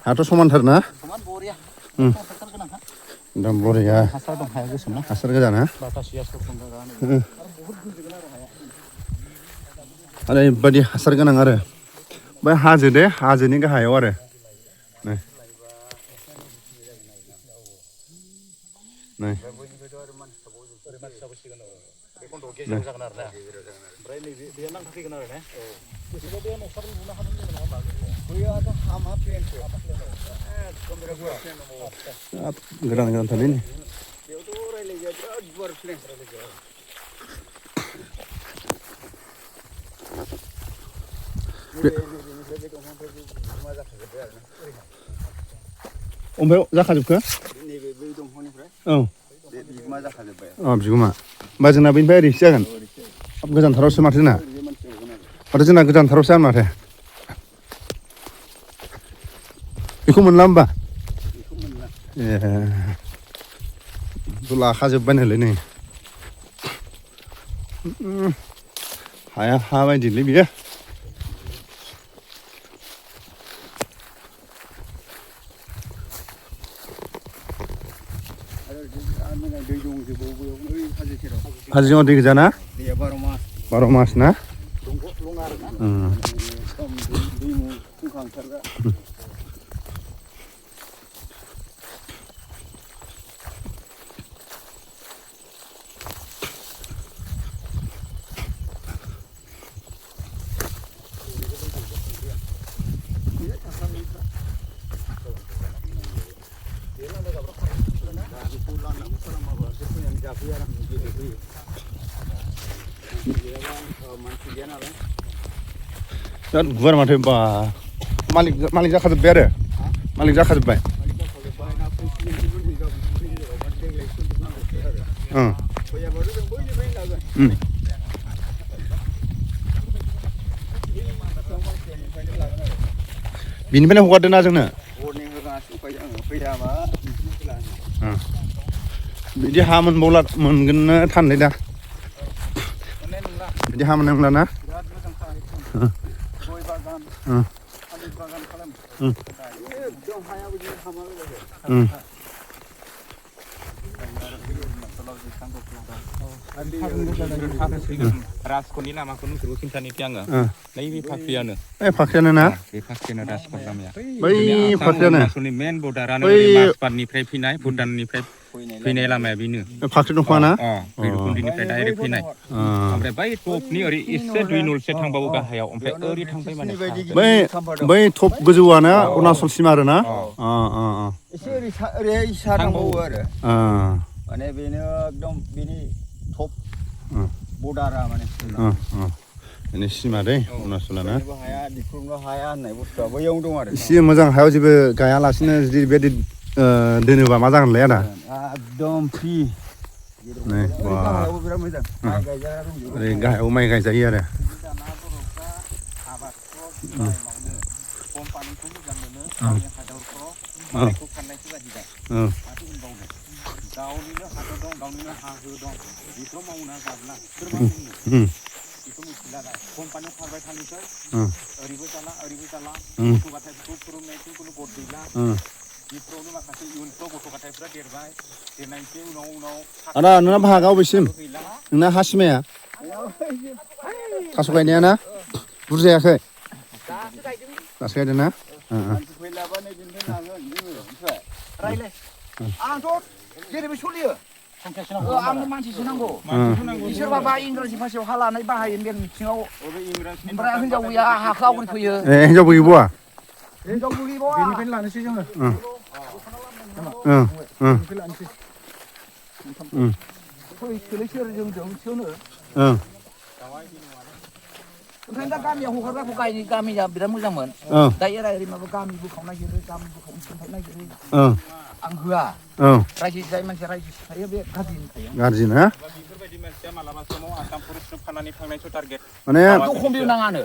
हाथ' समानथार ना समान बरिया एकदम बरिया हासार दं हाया गोसोम ना हासार गोजा ना बातासिया ओरैबायदि हासार गोनां आरो बै हाजो दे हाजोनि गाहायाव आरो नै नै गोदान गोदानथारलै ओमफ्राय जाखाजोबखो नैबे बै दंफांनिफ्राय औ बिगुमा जाखाजोब्बाय बिगुमा होमबा जोंना बेनिफ्राय ओरैसो जागोन हाब गोजानथारावसो माथो जोंना माथो जोंना गोजानथारावसो जागोन माथो बेखौ मोनला होमबा ए लाखाजोब्बाय नै हाया हा बायदिलै बियो दै दंजोबो बै हाजो सेराव हाजो जिङाव दै गोजा ना दैया 12 मास 12 मास ना लं आरो ना दैमु फुंखा ओंखारग्रा बिराद गुवार माथो बा मालिक जाखाजोब्बाय आरो मालिक जाखाजोब्बाय बिनिफ्रायनो हगारदों ना जोंनो बिदि हा मोनबावला मोनगोन थानलै दा बिदि हा मोननाय नंला ना राजकटनि लामाखौ नोंसोरबो खिन्थानोसै आङो नैबे फाख्रियानो फाख्रियानो ना बे फाख्रियानो राजकट लामाया बै फाख्रियानो अरुणाचलनि मेन बर्डारानो माजबाटनिफ्राय फैनाय भुटाननिफ्राय फैनाय लामाया बेनो फाख्रि दंफाङा ना भैरबकुन्दनिफ्राय डाइरेक्ट फैनाय ओमफ्राय बै टपनि ओरै एसे 2 नलसे थांबावो गाहायाव ओमफ्राय ओरै थांबाय माने बै टप गोजौआनो अरुणाचल सिमा आरो ना एसे ओरै सा थांबावो आरो माने बेनो एकदम बेनि टप बर्डारा माने बेनि सिमा दै अरुणाचलाना हाया दिख्रुबनो हाया होननाय बुस्थुआ बैयाव दं आरो एसे मोजां हायाव जेबो गायालासिनो जुदि बेबायदि दोनोबा मा जागोनलाय आदा एकदम फ्रि बिराद मोजां माइ गायजाग्रा दंजोबो ओरै गाहायाव माइ गायजायो आरो कम्पानिखौ मोजां मोनो गावनि हादरफ्राव माइखौ फाननायसो जाहैबाय माथो होनबावनो गावनिनो हादर दं गावनिनो हा हु दं बेफोराव मावना जाब्ला सोर मावनो बेखौ मिथिला दा कम्पानियाव खारबाय थानोसै ओरैबो जाला गथ' गथायफोरखौ फोरोंनायथिं खुनु गद गैला बेफोरावनो माखासे इयुनफ्राव गथ' गथायफ्रा देरबाय देरनायनि उनाव आदा नोंना भागा अबेसिम नोंना हा सिमाया थास' गायनाया ना बुरजायाखै दासो गायदों ना फैलाबा नैबेनिफ्राय लांगोन जोङो ओमफ्राय रायलाय आंथ' जेरैबो सोलियो आंनो मानसिसो नांगौ इसोरबाबा इंराजि भाषायाव हा लानाय बाहायो मेल मिथिङाव ओमफ्राय हिनजाव गैया हाखौ आवग्रिफैयो हिनजाव गैबावा हिनजावबो गैबावा बेनिफ्रायनो लानोसै जोङो ओंखायनो दा गामियाव हगारग्राखौ गामिया बिराद मोजांमोन दा एरै माबा गामि बोखावनो नागिरो गामि बोखावनो खोन्थानो नागिरो आं होआ रायजो जाय मानसिया रायजो थायो बे गाज्रि ना बेफोरबायदि मानसिया मालाबा समाव आसाम फरेस्टआव फाननानै थांनायसो टारगेट माने दखम नाङानो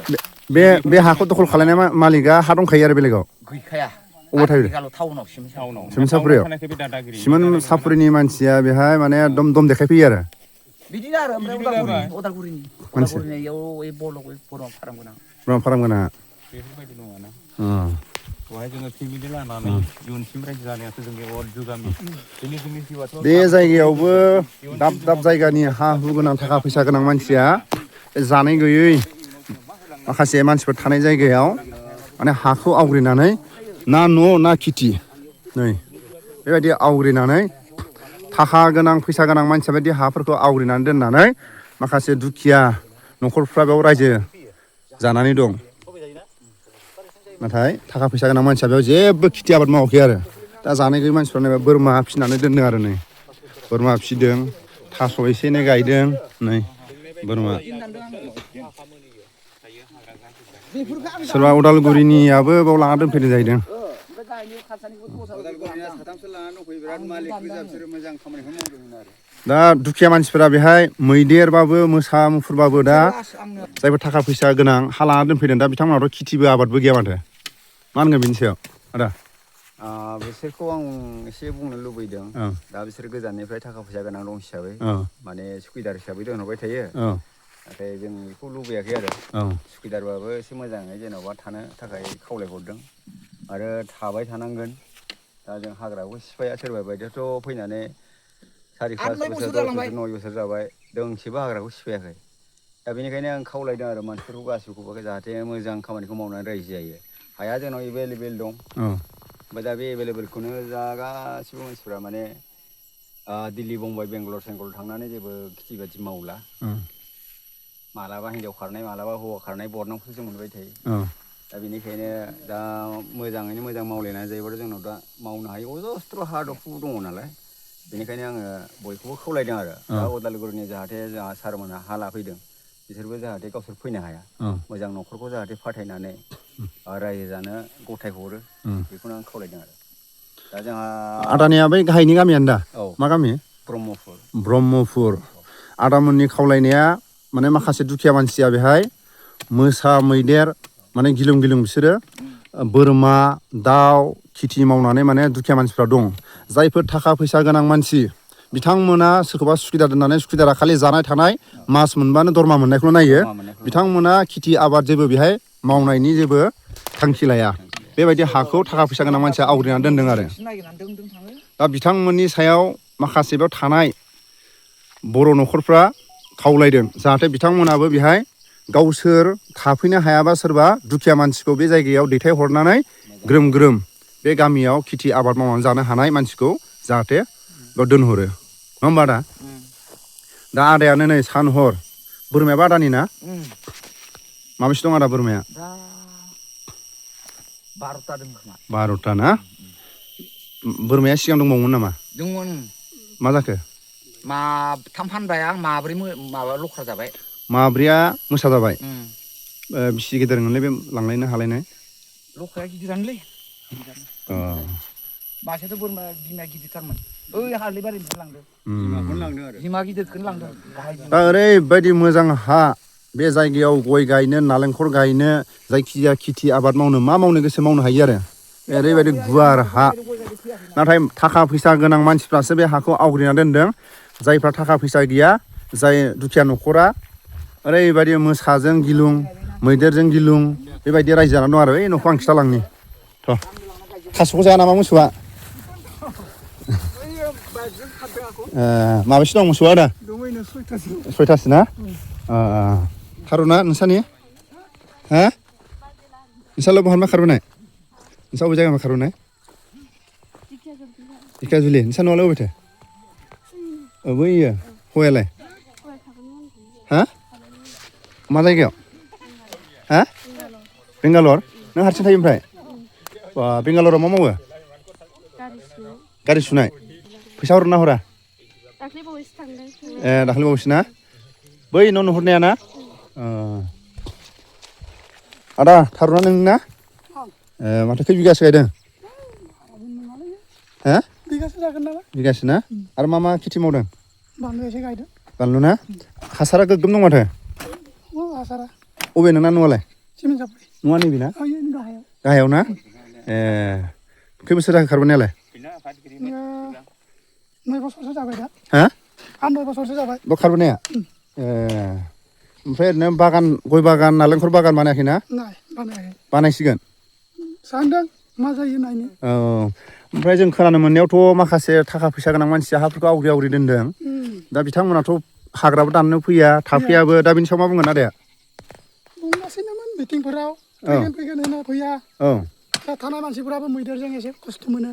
बे हाखौ दखल खालामनाय मालिकआ हा दंखायो आरो बेलेगाव गैखाया अबाव थायो टाउनाव सिमेन्ट सापुरियाव सिमेन्ट सापुरिनि मानसिया बेहाय माने एकदम दम देखायफैयो आरो बिदिनो आरो ओमफ्राय उदालगुरिनि बोरमा फार्म गोनां बेफोरबायदि नङाना बेवहाय जोङो फेमिलि लानानै इयुनसिम रायजो जानायासो जोंनि अर्जु गामि जोंनि जिउआथ' बे जायगायावबो दाब दाब जायगानि हा हु गोनां थाखा फैसा गोनां मानसिया जानाय गैयै माखासे मानसिफोर थानाय जायगायाव माने हाखौ आवग्रिनानै ना न' ना खेथि नै बेबायदि आवग्रिनानै थाखा गोनां फैसा गोनां मानसिया बायदि हाफोरखौ आवग्रिनानै दोननानै माखासे दुखिया न'खरफ्रा बेयाव रायजो जानानै दं नाथाय थाखा फैसा गोनां मानसिया बेयाव जेबो खेथि आबाद मावाखै आरो दा जानाय गैयै मानसिफ्रा बोरमा फिसिनानै दोनदों आरो नै बोरमा फिसिदों थास' एसे एनै गायदों नै बोरमा सोरबा उदालगुरिनियाबो बाव लाना दोनफैदों जाहैदों दा दुखिया मानसिफोरा बेहाय मैदेरबाबो मोसा मुफुरबाबो दा जायफोर थाखा फैसा गोनां हा लाना दोनफैदों दा बिथांमोनाथ' खेथिबो आबादबो गैया माथो मा होनगोन बेनि सायाव आदा बिसोरखौ आं एसे बुंनो लुबैदों औ दा बिसोर गोजाननिफ्राय थाखा फैसा गोनां दं हिसाबै औ माने सुखिदार हिसाबै दोनहरबाय थायो औ नाथाय जों बेखौ लुबैयाखै आरो औ सुखिदारबाबो एसे मोजाङै जेन'बा थानो थाखाय खावलायहरदों आरो थाबाय थानांगोन दा जों हाग्राखौ सिफाया सोरबा बायदियाथ' फैनानै 4-5 बोसोर 10 बोसोर 9 बोसोर जाबाय दोंसेबो हाग्राखौ सिफायाखै दा बेनिखायनो आं खावलायदों आरो मानसिफोरखौ गासिखौबो जाहाथे मोजां खामानिखौ मावनानै रायजो जायो हाया जोंनाव एभेलेबेल दं ओमफ्राय दा बे एभेलेबेलखौनो दा गासिबो मानसिफ्रा माने दिल्ली बम्बाइ बेंगालर सेंगालर थांनानै जेबो खेथि बाथि मावला मालाबा हिनजाव खारनाय मालाबा हौवा खारनाय बदनामखौसो जों मोनबाय थायो दा बेनिखायनो दा मोजाङैनो मोजां मावलायनानै जायोबाथ' जोंनाव दा मावनो हायो अजस्त्र' हा दं नालाय बेनिखायनो आङो बयखौबो खावलायदों आरो दा उदालगुरिनि जाहाथे जोंहा सारमोनहा हा लाफैदों बिसोरबो जाहाथे गावसोर फैनो हाया मोजां न'खरखौ जाहाथे फाथायनानै रायजो जानो गथायहरो बेखौनो आं खावलायदों आरो दा जोंहा आदानिया बै गाहायनि गामियानो दा मा गामि ब्रह्मपुर आदामोननि खावलायनाया माने माखासे दुखिया मानसिया बेहाय मोसा मैदेर माने गिलुं गिलुं बिसोरो बोरमा दाउ खेथि मावनानै माने दुखिया मानसिफ्रा दं जायफोर थाखा फैसा गोनां मानसि बिथांमोना सोरखौबा सुखिदार दोननानै सुखिदारा खालि जानाय थानाय मास मोनबानो दरमा मोननायखौल' नायो बिथांमोना खेथि आबाद जेबो बेहाय मावनायनि जेबो थांखि लाया बेबायदि हाखौ थाखा फैसा गोनां मानसिया आवग्रिनानै दोनदों आरो दा बिथांमोननि सायाव माखासे बेयाव थानाय बर' न'खरफ्रा खावलायदों जाहाथे बिथांमोनाबो बेहाय गावसोर थाफैनो हायाबा सोरबा दुखिया मानसिखौ बे जायगायाव दैथायहरनानै ग्रोम ग्रोम बे गामियाव खेथि आबाद मावनानै जानो हानाय मानसिखौ जाहाथे बेयाव दोनहरो नङा होमबा आदा दा आदायानो नै सान हर बोरमायाबो आदानि ना माबेसे दं आदा बोरमाया 12 ना बोरमाया सिगां दंबावोमोन नामा दंमोन मा जाखो माथाम फानबाय आं माब्रै माबा लख्रा जाबाय माब्रैया मोसा जाबाय बिसि गेदेर मोनलाय बे लांलायनो हालायनाय लख्राया गिदिरानोलै मासेथ' बोरमा बिमा गिदिरथारमोन ओइ हालदै बारिनिफ्राय लांदों बिमा गिदिरखौनो लांदों दा ओरैबायदि मोजां हा बे जायगायाव गय गायनो नालेंखर गायनो जायखिजाया खेथि आबाद मावनो मा मावनो गोसो मावनो हायो आरो ओरैबायदि गुवार हा नाथाय थाखा फैसा गोनां मानसिफ्रासो बे हाखौ आवग्रिना दोनदों जायफ्रा थाखा फैसा गैया जाय दुखिया न'खरा ओरैबायदि मोसाजों गिलुं मैदेरजों गिलुं बेबायदि रायजो जानानै दं आरो ओइ न'खौ आं खिथालांनि थ' थास'खौ जाया नामा मोसौआ माबेसे दं मोसौआ दा 6थासो ना थारुना नोंसानि हा नोंसालाय बहानिफ्राय खारबोनाय नोंसा बबे जायगानिफ्राय खारबोनाय धेकियाजुलि नोंसा न'आलाय अबेथो बैयो हौवायालाय हा मा जायगायाव हा बेंगालर नों हारसिं थायो ओमफ्राय बेंगालराव मा मावो गारि सुनाय फैसा हरो ना हरा दाख्लै बावैसो ना बै न' नुहुरनाया ना आदा थारुना नोंना माथो खै बिगासो गायदों हा बिगासे ना आरो मा मा खेथि मावदों बानलु एसे गायदों बानलु ना हासारा गोगोम दं माथो हासारा अबे नोंना न'आलाय सिमेन्ट न'आ नैबे ना गाहायाव ना खै बोसोर जाखो खारबोनायालाय 9 बोसोरसो जाबाय दा हा 9 बोसोरसो जाबाय बाव खारबोनाया ओमफ्राय ओरैनो बागान गय बागान नालेंखर बागान बानायाखैना बानायसिगोन सानदों मा जायो नायनो औ ओमफ्राय जों खोनानो मोननायावथ' माखासे थाखा फैसा गोनां मानसिया हाफोरखौ आवग्रि दोनदों दा बिथांमोनाथ' हाग्राबो दाननो फैया थाफैयाबो दा बिनि सायाव मा बुंगोन आदाया बुंगासिनोमोन मिटिंफोराव फैगोन होनना फैया दा थानाय मानसिफोराबो मैदेरजों एसे खस्थ' मोनो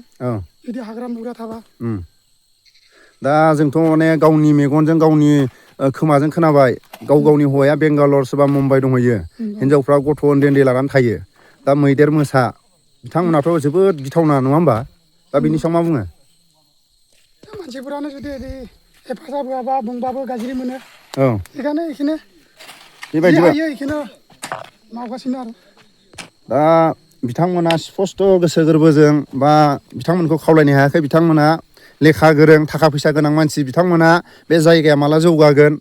जुदि हाग्रा बंग्रा थाबा दा जोंथ' माने गावनि मेगनजों गावनि खोमाजों खोनाबाय गावनि हौवाया बेंगालर सोरबा मुम्बाइ दंहैयो हिनजावफ्रा गथ' उन्दै उन्दै लानानै थायो दा मैदेर मोसा बिथांमोनाथ' जोबोद गिथावना नङा होमबा दा बिनि सायाव मा बुङो मानसिफोरानो जुदि हेफाजाब होआबा बुंबाबो गाज्रि मोनो बेखायनो बेखौनो बेखौनो मावगासिनो आरो दा बिथांमोना स्पस्त' गोसो गोरबोजों बा बिथांमोनखौ खावलायनो हायाखै बिथांमोना लेखा गोरों थाखा फैसा गोनां मानसि बिथांमोना बे जायगाया माला जौगागोन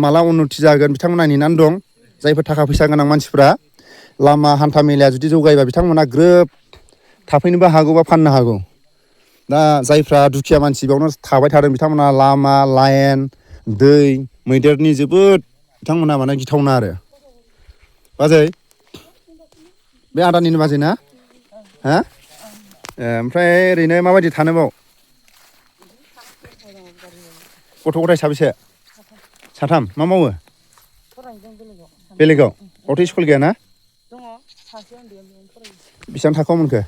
माला उन्नति जागोन बिथांमोना नेनानै दं जायफोर थाखा फैसा गोनां मानसिफ्रा लामा हान्था मेलाया जुदि जौगायोबा बिथांमोना ग्रोब थाफैनोबो हागौ बा फाननो हागौ दा जायफ्रा दुखिया मानसि बेयावनो थाबाय थादों बिथांमोना लामा लाइन दै मैदेरनि जोबोद बिथांमोना माने गिथावना आरो बाजै बे आदानिनो बाजै ना हा ओमफ्राय ओरैनो माबायदि थानोबाव गथ' गथाय साबेसे साथाम मा मावो बेलेगाव गथ' स्कुल गैया ना बेसेबां थाखोआव मोनखो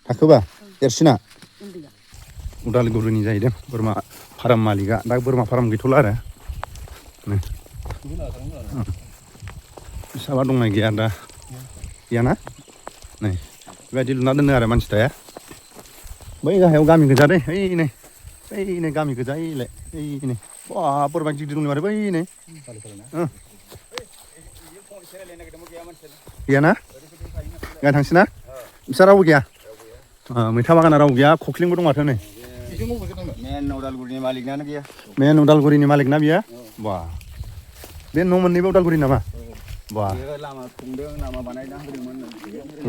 थाखोबा देरसिना उदालगुरिनि जाहैदों बोरमा फार्म मालिकआ दा बोरमा फार्म गैथ'ला आरो फिसाबा दंना गैया दा गैयाना नै बेबायदि लुना दोनो आरो मानसि थाया बै गाहायाव गामि गोजा दै ओइनै गामि गोजा ओइलाय ओइनै बा बोरमा गिदिर दंनो माथो बैनै गैयाना गायनो थांसै ना बिस्रा रावबो गैया मैथा बागाना रावबो गैया खख्लिंबो दं माथो नै मेन उदालगुरिनि मालिकनानो गैया मेन उदालगुरिनि मालिक ना बियो बा बे न' मोननैबो उदालगुरि नामा बा लामा खुंदों लामा बानायना होदोंमोन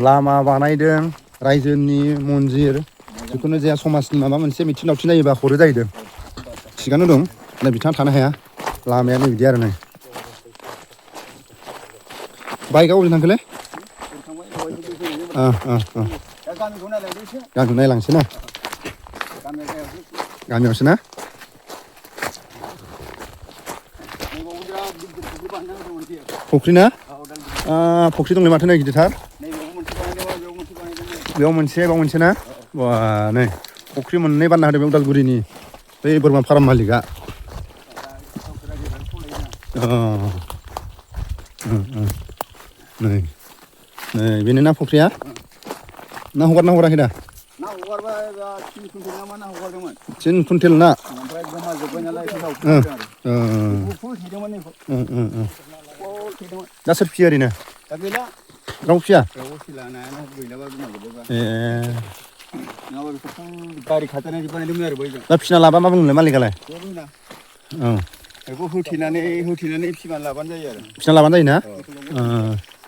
लामा बानायदों रायजोनि मन्दिर जिखुनु जाया समाजनि माबा मोनसे मिथिं दावथिं जायोबा हरो जाहैदों थिगानो दं नै बिथाङा थानो हाया लामायानो बिदि आरो नै बाइकआव बबेजों थांखोलै गामिखौ नायलांसै ना गामियावसो ना फुख्रि ना फुख्रि दंलै माथो नै गिदिरथार बेयाव मोनसे ना बा नै फुख्रि मोननै बानना होदों बे उदालगुरिनि बै बोरमा फार्म मालिकआ नै बेनो ना फुख्रिया ना हगारना हगाराखै दा ना हगारबाय 3 कुइन्टेल ना मा ना हगारदोंमोन 3 कुइन्टेल ना ओमफ्राय गोमाजोब्बाय नालाय दा सोर फियो ओरैनो दा गैला राव फिया रावबो फिला नायानो गैलाबा गोमाजोब्बायबा ए नङाबा बेखौ गारि खाथायनानै बानायदोंमोन आरो बैजों दा फिना लाबा मा बुंनो मालिकालाय औ बेखौ होथेनानै फिसिबानो लाबानो जायो आरो फिना लाबानो जायोना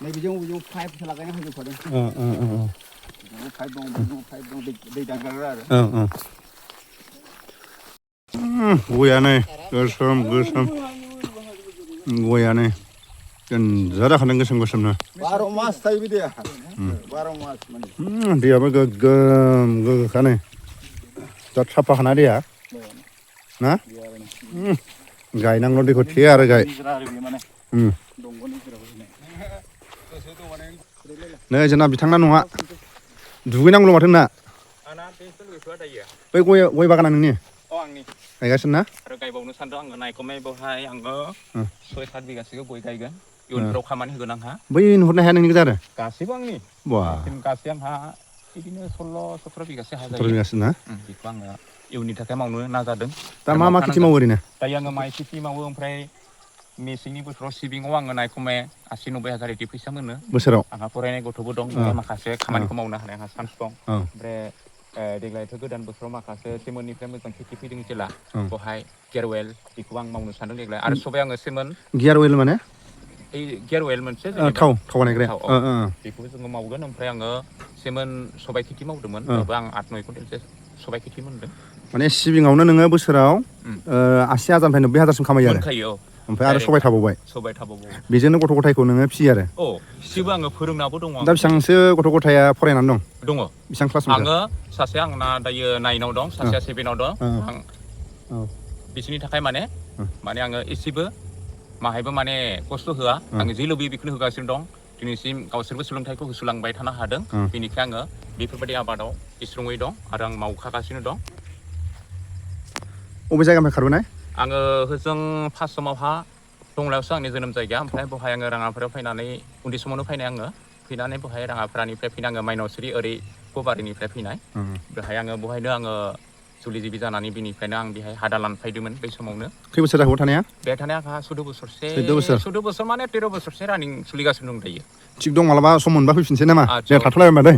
नै बेजों पाइप लागायना होजोबखादों पाइप दं दै दानगारग्रा आरो गयानो गोसोम गयानो देनजार जाखादों गोसोमनो 12 मास थायो बे दैया 12 मास माने दैयाबो गोग्गोम गोग्गोखानो बिराद साफाखाना दैया ना गायनांगौ दैखौ थे आरो गाय नै जोंना बिथांना नङा दुगैनांगौ माथो ना बै गय बागाना नोंनि आंनि गायगासिनो ना आरो गायबावनो सानदों आङो नायखौमाय बेवहाय आङो 6-7 बिगासो गय गायगोन इयुनफ्राव खामानि होगोन आंहा बै नुहुरनो हाया नोंनि गोजा आरो गासैबो आंनि गासै आंहा बिदिनो 16-17 बिगासो हा जायो ना बेखौ आङो इयुननि थाखाय मावनो नाजादों दा मा खेथि मावो ओरैनो दायो आङो माइ खेथि मावो ओमफ्राय मेसेंनि बोथोराव सिबिङाव आङो नायखौमाय 80-90 हाजार इदि फैसा मोनो बोसोराव आंहा फरायनाय गथ'बो दं माखासे खामानिखौ मावनो हानाय आंहा चान्स दं ओमफ्राय देग्लायथ' गोदान बोथोराव माखासे सेमोननिफ्राय मोजां खेथि फैदों जेला बेवहाय गियार अइल बेखौ आं मावनो सानदों देग्लाय आरो सबाय आङो सेमोन गियार अइल माने गियार अइल मोनसे थाव बानायग्राया बेखौबो जोङो मावगोन ओमफ्राय आङो सेमोन सबाय खेथि मावदोंमोन बेयावबो आं 8-9 कुइन्टेलसो सबाय खेथि मोनदों माने सिबिङावनो नोङो बोसोराव 80,000निफ्राय 90,000सिम खामायो आरो मोनखायो ओमफ्राय आरो सबाय थाबावबाय बेजोंनो गथ' गथायखौ नोङो फियो आरो फिसिबो आङो फोरोंनाबो दङ दा बेसेबांसो गथ' गथाया फरायनानै दं बेसेबां क्लास आङो सासे आंना दायो 9आव दं सासेया 7आव दं आं बिसोरनि थाखाय माने आङो एसेबो माहायबो माने खस्थ' होआ आङो जे लुबैयो बेखौनो होगासिनो दं दिनैसिम गावसोरबो सोलोंथाइखौ होसोलांबाय थानो हादों बेनिखाय आङो बेफोरबायदि आबादाव स्ट्रङै दं आरो आं मावखागासिनो दं बबे जायगानिफ्राय खारबोनाय आङो होजों फार्स्ट समावहा टंलायावसो आंनि जोनोम जायगा ओमफ्राय बेवहाय आङो राङापारायाव फैनानै उन्दै समावनो फैनाय आङो फैनानै बेवहाय राङापारानिफ्राय फैनाय आङो माइनावस्रि ओरै कबारिनिफ्राय फैनाय बेवहाय आङो बहायनो आङो जुलिजिबि जानानै बिनिफ्रायनो आं बेहाय हादा लानफैदोंमोन बै समावनो खै बोसोर जाखो थानाया बे थानाया आंहा 14 बोसोर माने 13 बोसोरसो रानिं सोलिगासिनो दं दायो थिग दं मालाबा सम मोनबा फैफिनसै नामा दे थाथ'लायबाय होनबा दे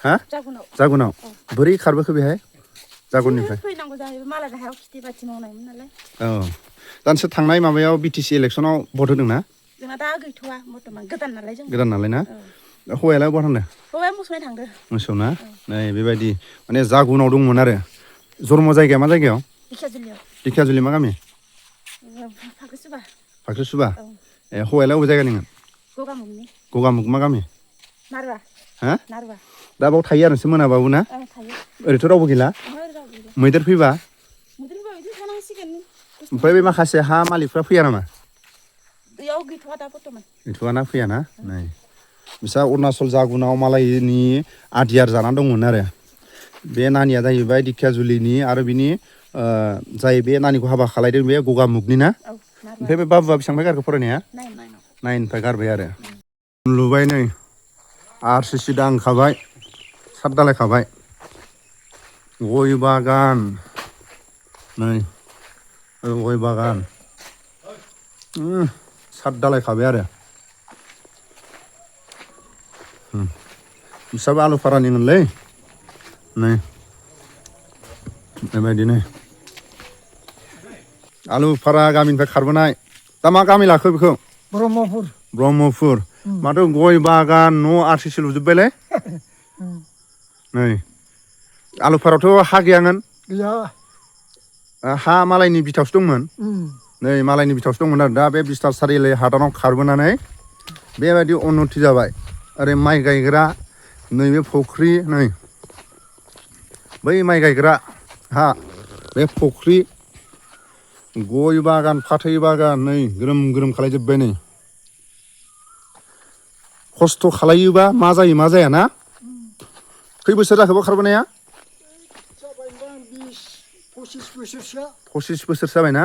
हा जागुनाव बोरै खारबोखो बेहाय जागुननिफ्राय फैनांगौ जाहैबाय मालायनि हायाव खेथि बाथि मावनायमोन नालाय दा नोंसोर थांनाय माबायाव BTC इलेक्सनाव भट होदों ना जोंना दा गैथ'वा बर्थमान गोदान नालाय जों गोदान नालाय ना हौवायालाय बहा थांदों हौवाया मोसौनाय थांदो मोसौ ना नै बेबायदि माने जागुनाव दंमोन आरो जन्म जायगाया मा जायगायाव दिखियाजुलियाव दिखियाजुलि मा गामि फाख्रिसुबा फाख्रिसुबा औ ए हौवायालाय अबे जायगानि गगामुगनि गगामुग मा गामि नारुवा हा नारुवा दा बाव थायो आरो नोंसोर मोनाबाबो ना ओं थायो ओरैथ' रावबो गैला ओमफ्राय रावबो गैला मैदेर फैबा मैदेरबो बिदि थानांसिगोन ओमफ्राय बे माखासे हा मालिकफ्रा फैया नामा बेयाव गैथ'वा दा बर्थमान गैथ'वाना फैयाना नै बिसा अरुणाचल जागुनाव मालायनि आदियार जानानै दंमोन आरो बे नानिया जाहैबाय दिखियाजुलिनि आरो बिनि जाय बे नानिखौ हाबा खालायदों बे गगामुगनि ना औ नारुवा ओमफ्राय बे बाबुआ बेसेबांनिफ्राय गारखो फरायनाया नाइन नाइननिफ्राय गारबाय आरो लुबाय नै RCC दांखाबाय सात दालायखाबाय गय बागान नै गय बागान सात दालायखाबाय आरो बिसाबो आलु फारानिमोनलै नै बेबायदिनो आलु फारा गामिनिफ्राय खारबोनाय दा मा गामि लाखो बेखौ ब्रह्मपुर ब्रह्मपुर माथो गय बागान न' RCC लुजोब्बायलै नै आलु फारायावथ' हा गैयामोन गैया हा मालायनि बिथायावसो दंमोन नै मालायनि बिथायावसो दंमोन आरो दा बे बिस्तार सारिआलि हादानाव खारबोनानै बेबायदि उन्नति जाबाय ओरै माइ गायग्रा नैबे फुख्रि नै बै माइ गायग्रा हा बे फुख्रि गय बागान फाथै बागान नै ग्रोम ग्रोम खालायजोब्बाय नै खस्थ' खालायोबा मा जायो मा जाया ना खै बोसोर जाखोबा खारबोनाया जाबायदां 20-25 बोसोरसो 25 बोसोर जाबायना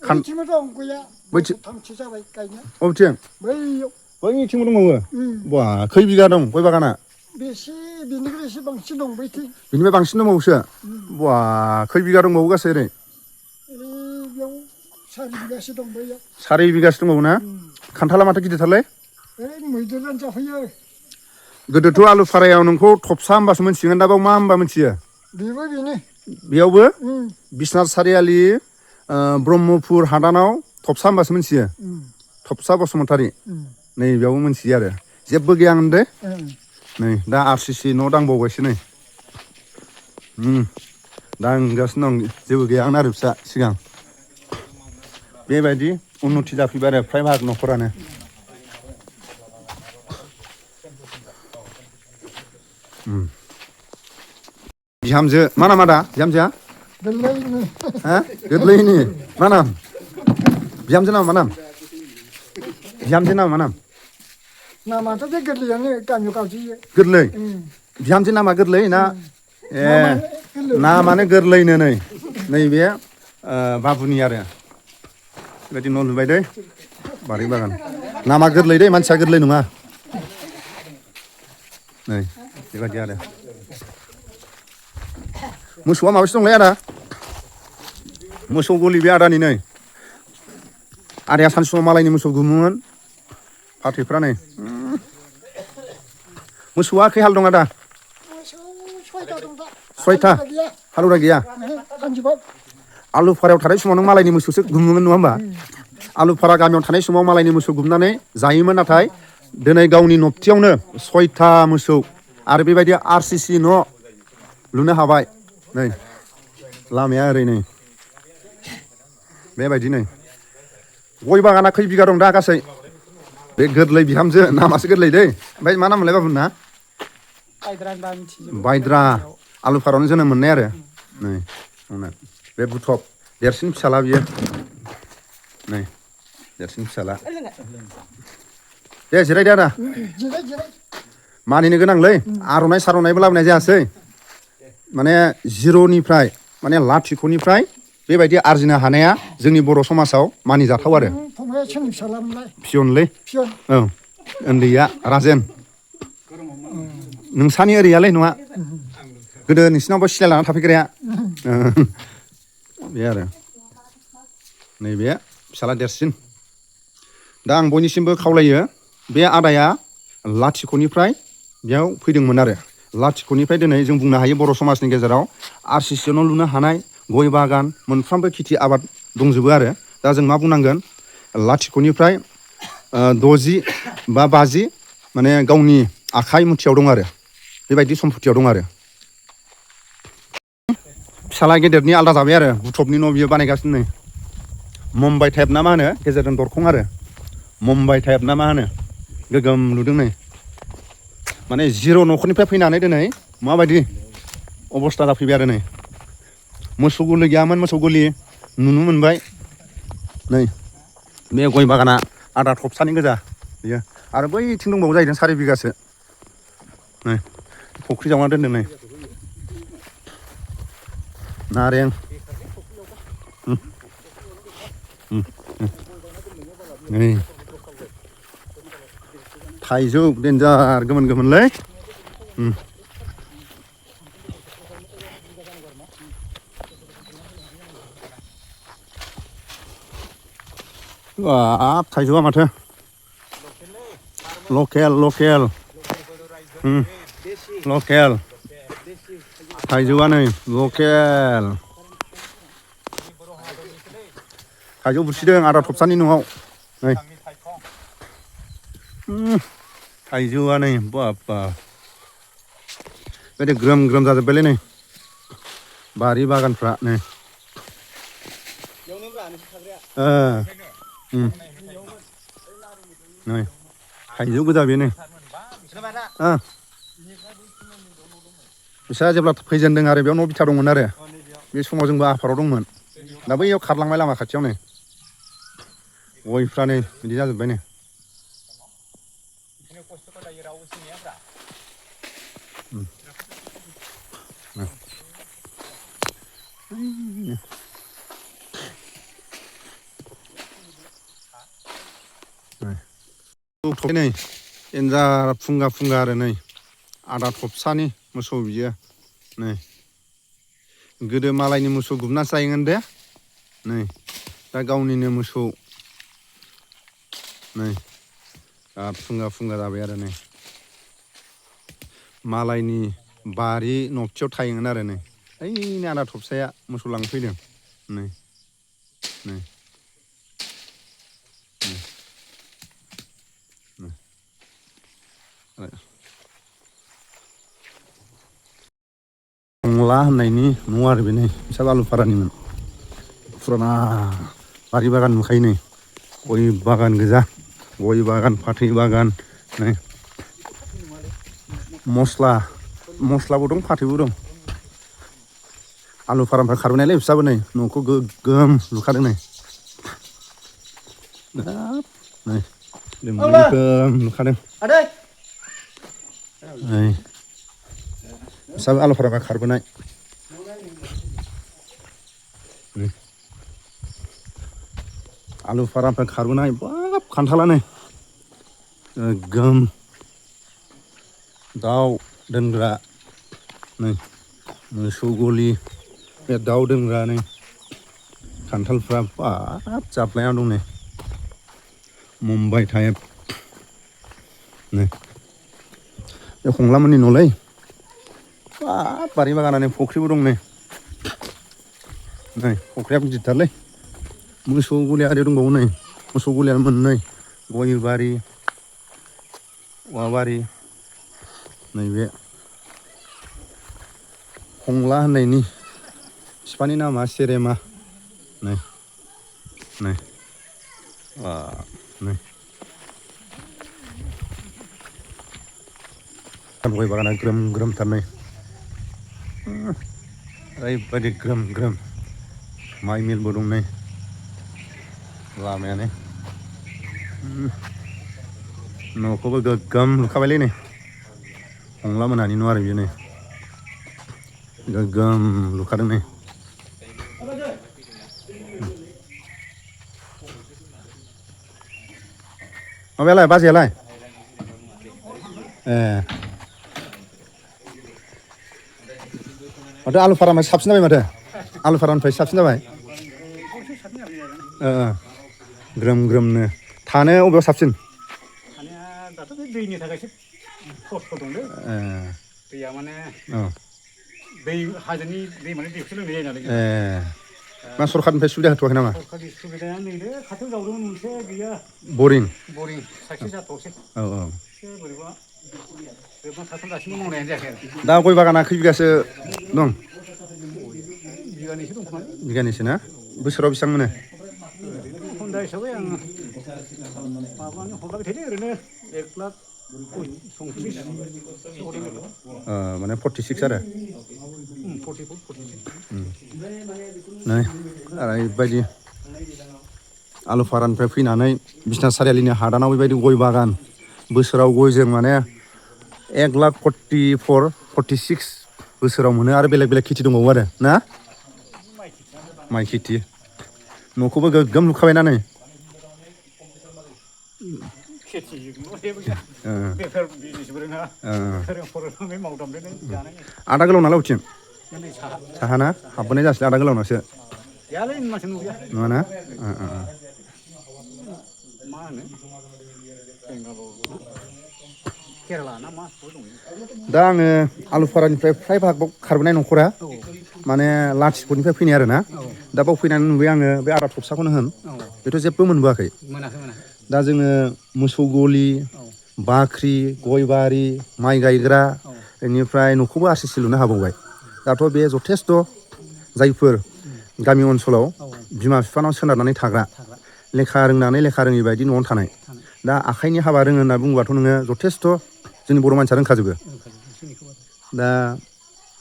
बैथिंबो दं गया बैथिं थामसो जाबाय गायनो बबेथिं बैयाव बैथिंबो दंबावो बा खै बिगा दं गय बागाना बेसे बेनिफ्राय एसे बांसिन दं बैथिं बिनिफ्राय बांसिन दंबावोसो बा खै बिगा दंबावो गासै ओरै बेयाव 4 बिगासो दं बैयाव 4 बिगासो दंबावो ना खान्थाला माथो गिदिरथारलै मैदेरानो जाफैयो गोदोथ' आलु फारायाव नोंखौ थबसा होनबासो मोनसिगोन दा बाव मा होनबा मोनथियो बेबो बेनो बेयावबो बिसनाथ सारिआलि ब्रह्मपुर हादानाव थबसा होनबासो मोनथियो थबसा बसुमतारी नै बेयावबो मोनथियो आरो जेबो गैयामोन दे नै दा RCC न' दांबावबायसो नै दांगासिनो दं जेबो गैयामोन आरो फिसा सिगां बेबायदि उन्नति जाफैबाय आरो फ्राय भाग न'खरानो बिहामजो मा नाम आदा बिहामजोआ गोरलैनि मा नाम बिहामजो नामा मा नाम बिहामजो नामा मा नाम नामाथ' बे गोरलैयानो गामियाव गाबज्रियो गोरलै बिहामजो नामा गोरलै ना ए नामानो गोरलैनो नै नैबे बाबुनि आरो बेबायदि न' लुबाय दै बारि बागान नामा गोरलै दै मानसिया गोरलै नङा नै बेबायदि आरो मोसौआ माबेसे दंलै आदा मोसौ गलि बे आदानि नै आदाया सानसे समाव मालायनि मोसौ गुमोमोन फाथैफ्रा नै मोसौआ खै हाल दं आदा सयथा हालुरा गैया आलु फारायाव थानाय समाव नों मालायनि मोसौसो गुमोमोन नङा होमबा आलु फारा गामियाव थानाय समाव मालायनि मोसौ गुमनानै जायोमोन नाथाय दिनै गावनि नबथियावनो 6था मोसौ आरो बेबायदि RCC न' लुनो हाबाय नै लामाया ओरै नै बेबायदि नै गय बागाना खै बिगा दं दा गासै बे गोरलै बिहामजो नामासो गोरलै दै ओमफ्राय मा नाम मोनलाय बाबुना बायद्रा आलु फारायावनो जोनोम मोननाय आरो नै बे बुथब देरसिन फिसाला बियो नै देरसिन फिसाला दे जिरायदो आदा मानिनो गोनांलै आर'नाइ सार'नाइबो लाबोनाय जायासै माने जिर'निफ्राय माने लाथिख'निफ्राय बेबायदि आरजिनो हानाया जोंनि बर' समाजाव मानिजाथाव आरो फियनलै औ उन्दैया राजेन नोंसानि ओरैयालै नङा गोदो नोंसिनावबो सिलाय लाना थाफैग्राया बे आरो नैबे फिसाला देरसिन दा आं बयनिसिमबो खावलायो बे आदाया लाथिख'निफ्राय बेयाव फैदोंमोन आरो लाथिख'निफ्राय दिनै जों बुंनो हायो बर' समाजनि गेजेराव RCC न' लुनो हानाय गय बागान मोनफ्रोमबो खेथि आबाद दंजोबो आरो दा जों मा बुंनांगोन लाथिख'निफ्राय 60 बा 50 माने गावनि आखाइ मुथियाव दं आरो बेबायदि सम्पतियाव दं आरो फिसाला गेदेरनि आलादा जाबाय आरो बुथबनि न' बियो बानायगासिनो नै मुम्बाइ टाइप ना मा होनो गेजेरजों दरखं आरो मुम्बाइ टाइप ना मा होनो गोगोम लुदों नै माने जिर' न'खरनिफ्राय फैनानै दिनै माबायदि अबस्था जाफैबाय आरो नै मोसौ गलि गैयामोन मोसौ गलि नुनो मोनबाय नै बे गय बागाना आदा थबसानि गोजा बियो आरो बैथिं दंबावो जाहैदों 4 बिगासो नै फुख्रि जावना दोनदों नै नारें नै थाइजौ देन्जार गोमोन गोमोनलै बाब थाइजौआ माथो लकेल थाइजौआ नै लकेल थाइजौ बुसिदों आदा थबसानि न'आव नै थाइजौआ नै बाबा बेबायदि ग्रोम ग्रोम जाजोब्बायलै नै बारि बागानफ्रा नै नै थाइजौ गोजा बे नै बिस्रा जेब्ला फैजेनदों आरो बेयाव न' बिथा दंमोन आरो बे समाव जोंबो आफाराव दंमोन दा बैयाव खारलांबाय लामा खाथियाव नै गयफ्रा नै बिदि जाजोब्बाय नै नै एन्जार फुंगा फुंगा आरो नै आदा थबसानि मोसौ बियो नै गोदो मालायनि मोसौ गुमनासो जायोमोन दे नै दा गावनिनो मोसौ नै फुंगा फुंगा जाबाय आरो नै मालायनि बारि नबथियाव थायोमोन आरो नै ओइनि आदा थबसाया मोसौ लांफैदों नै नै हंला होननायनि न' आरो बे नै फिसा बालुफारानिमोन फुराना बारि बागान नुखायो नै गय बागान गोजा गय बागान फाथै बागान नै मस्लाबो दं फाथैबो दं आलु फारामफ्रा खारबोनायलै बिसाबो नै न'खौ गोगोम लुखादों नै नै गोगोम लुखादों नै बिसाबो आलु फारामफ्रा खारबोनाय आलु फारामफ्रा खारबोनाय बाब खान्थाला नै गोगोम दाउ दोनग्रा नै मोसौ गलि बे दाउ दोनग्रा नै खान्थालफ्रा बाब जाबलायना दं नै मुम्बाइ टाइप नै बे हंलामोननि न'लै बाब बारि बागाना नै फुख्रिबो दं नै फुख्रियाबो गिदिरथारलै मोसौ गलि आरि दंबावो नै मोसौ गलियानो मोननै गय बारि औवा बारि नैबे हंला होननायनि बिफानि नामा सेरेमा नै नै नै गय बागाना ग्रोम ग्रोमथार नै ओरैबायदि ग्रोम ग्रोम माइ मिलबो दं नै लामायानो न'खौबो गोगोम लुखाबायलै नै हंला मोनानि न' आरो बेयो नै गोगोम लुखादों नै माबायालाय बाजैयालाय ए माथो आलु फारामा साबसिन जाबाय माथो आलु फारामनिफ्राय साबसिन जाबाय ग्रोम ग्रोमनो थानो अबेयाव साबसिन थानाया दाथ' बे दैनि थाखाय एसे खस्थ' दंलै दैया माने दै हाजोनि दै माने दैखौसो लोंनाय जायो नालाय मा सरखारनिफ्राय सुबिदा होथ'वाखै नामा सरखारनि सुबिदाया नैलै खाथियाव जावदोंमोन मोनसे गैया बरिं साक्सेस जाथ'वासै एसे बोरैबा बोरैबा सासन दासिमबो मावनायानो जायाखै आरो दा गय बागाना खै बिगासो दं बिगानैसो दं खोमा बिगानैसो ना बोसोराव बेसेबां मोनो हन्दा हिसाबै आं माबानो हरलाबाय थायो ओरैनो 1,35,000 माने 46 आरो 44 नै आरो बेबायदि आलुफारानिफ्राय फैनानै बिसनाथ सारिआलिनि हादानाव बेबायदि गय बागान बोसोराव गयजों माने 1,44,46 बोसोराव मोनो आरो बेलेग बेलेग खेथि दंबावो आरो ना माइ खेथि न'खौबो गोग्गोम लुखाबायना नै बेफार बिजनेसबो रोङा फरायनानै मावदामलायनाय जानाय आदा गोलाव नालाय अबेथिं साहा साहाना हाबबोनाय जासिगोन आदा गोलावनावसो गैयालै मानसि नुया नङाना मा होनो केरेला ना मा दं दा आङो आलुफारानिफ्राय फ्राय बाहाग खारबोनाय न'खरा माने लाथिख'निफ्राय फैनाय आरो ना दा बाव फैनानै नुबाय आङो बे आदा थबसाखौनो होन बेथ' जेबो मोनबोआखै मोनाखै दा जोङो मोसौ गलि बाख्रि गय बारि माइ गायग्रा बेनिफ्राय न'खौबो आर सि सि लुनो हाबावबाय दाथ' बे जथेस्थ' जायफोर गामि ओनसोलाव बिमा बिफानाव सोनारनानै थाग्रा लेखा रोंनानै लेखा रोङि बायदि न'आवनो थानाय दा आखाइनि हाबा रोङो होनना बुङोबाथ' नोङो जथेस्थ' जोंनि बर' मानसिया रोंखाजोबो दा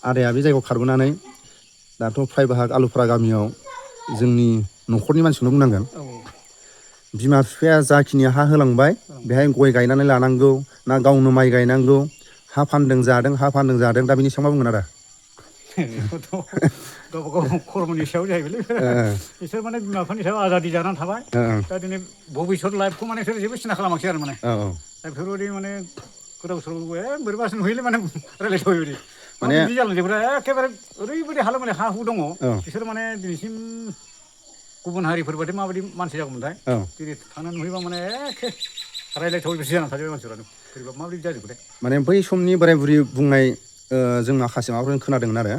आदाया बे जायगायाव खारबोनानै दाथ' फ्राय बाहाग आलुफारा गामियाव जोंनि न'खरनि मानसिखौनो बुंनांगोन बिमा बिफाया जाखिनि हा होलांबाय बेहाय गय गायनानै लानांगौ ना गावनो माइ गायनांगौ हा फानदों जादों दा बिनि सायाव मा बुंगोन आदा बेखौथ' गावबा गाव खर्मनि सायाव जाहैबायलै बिसोर माने बिमा बिफानि सायाव आजादि जानानै थाबाय दा दिनै भबिसत लाइफखौ माने बिसोर जेबो सिन्था खालामाखै आरो माने दा बेफोरबायदि माने गोदाव सोराव बोरैबासो नुयोलै माने रायलायथावै बायदि माने बिदि जालांजोबबाय एखेबारे ओरैबायदि हालो माने हा हु दङ बिसोर माने दिनैसिम गुबुन हारिफोर बायदि माबायदि मानसि जागौमोनथाय दिनै थांनानै नुहैबा माने एखे रायलायथावै बायदि जानानै थाजोबबाय मानसिफ्रानो बोरैबा माबायदि जाजोबखोथाय माने बै समनि बोराय बुरि बुंनाय जों माखासे माबाफोर खोनादोंमोन आरो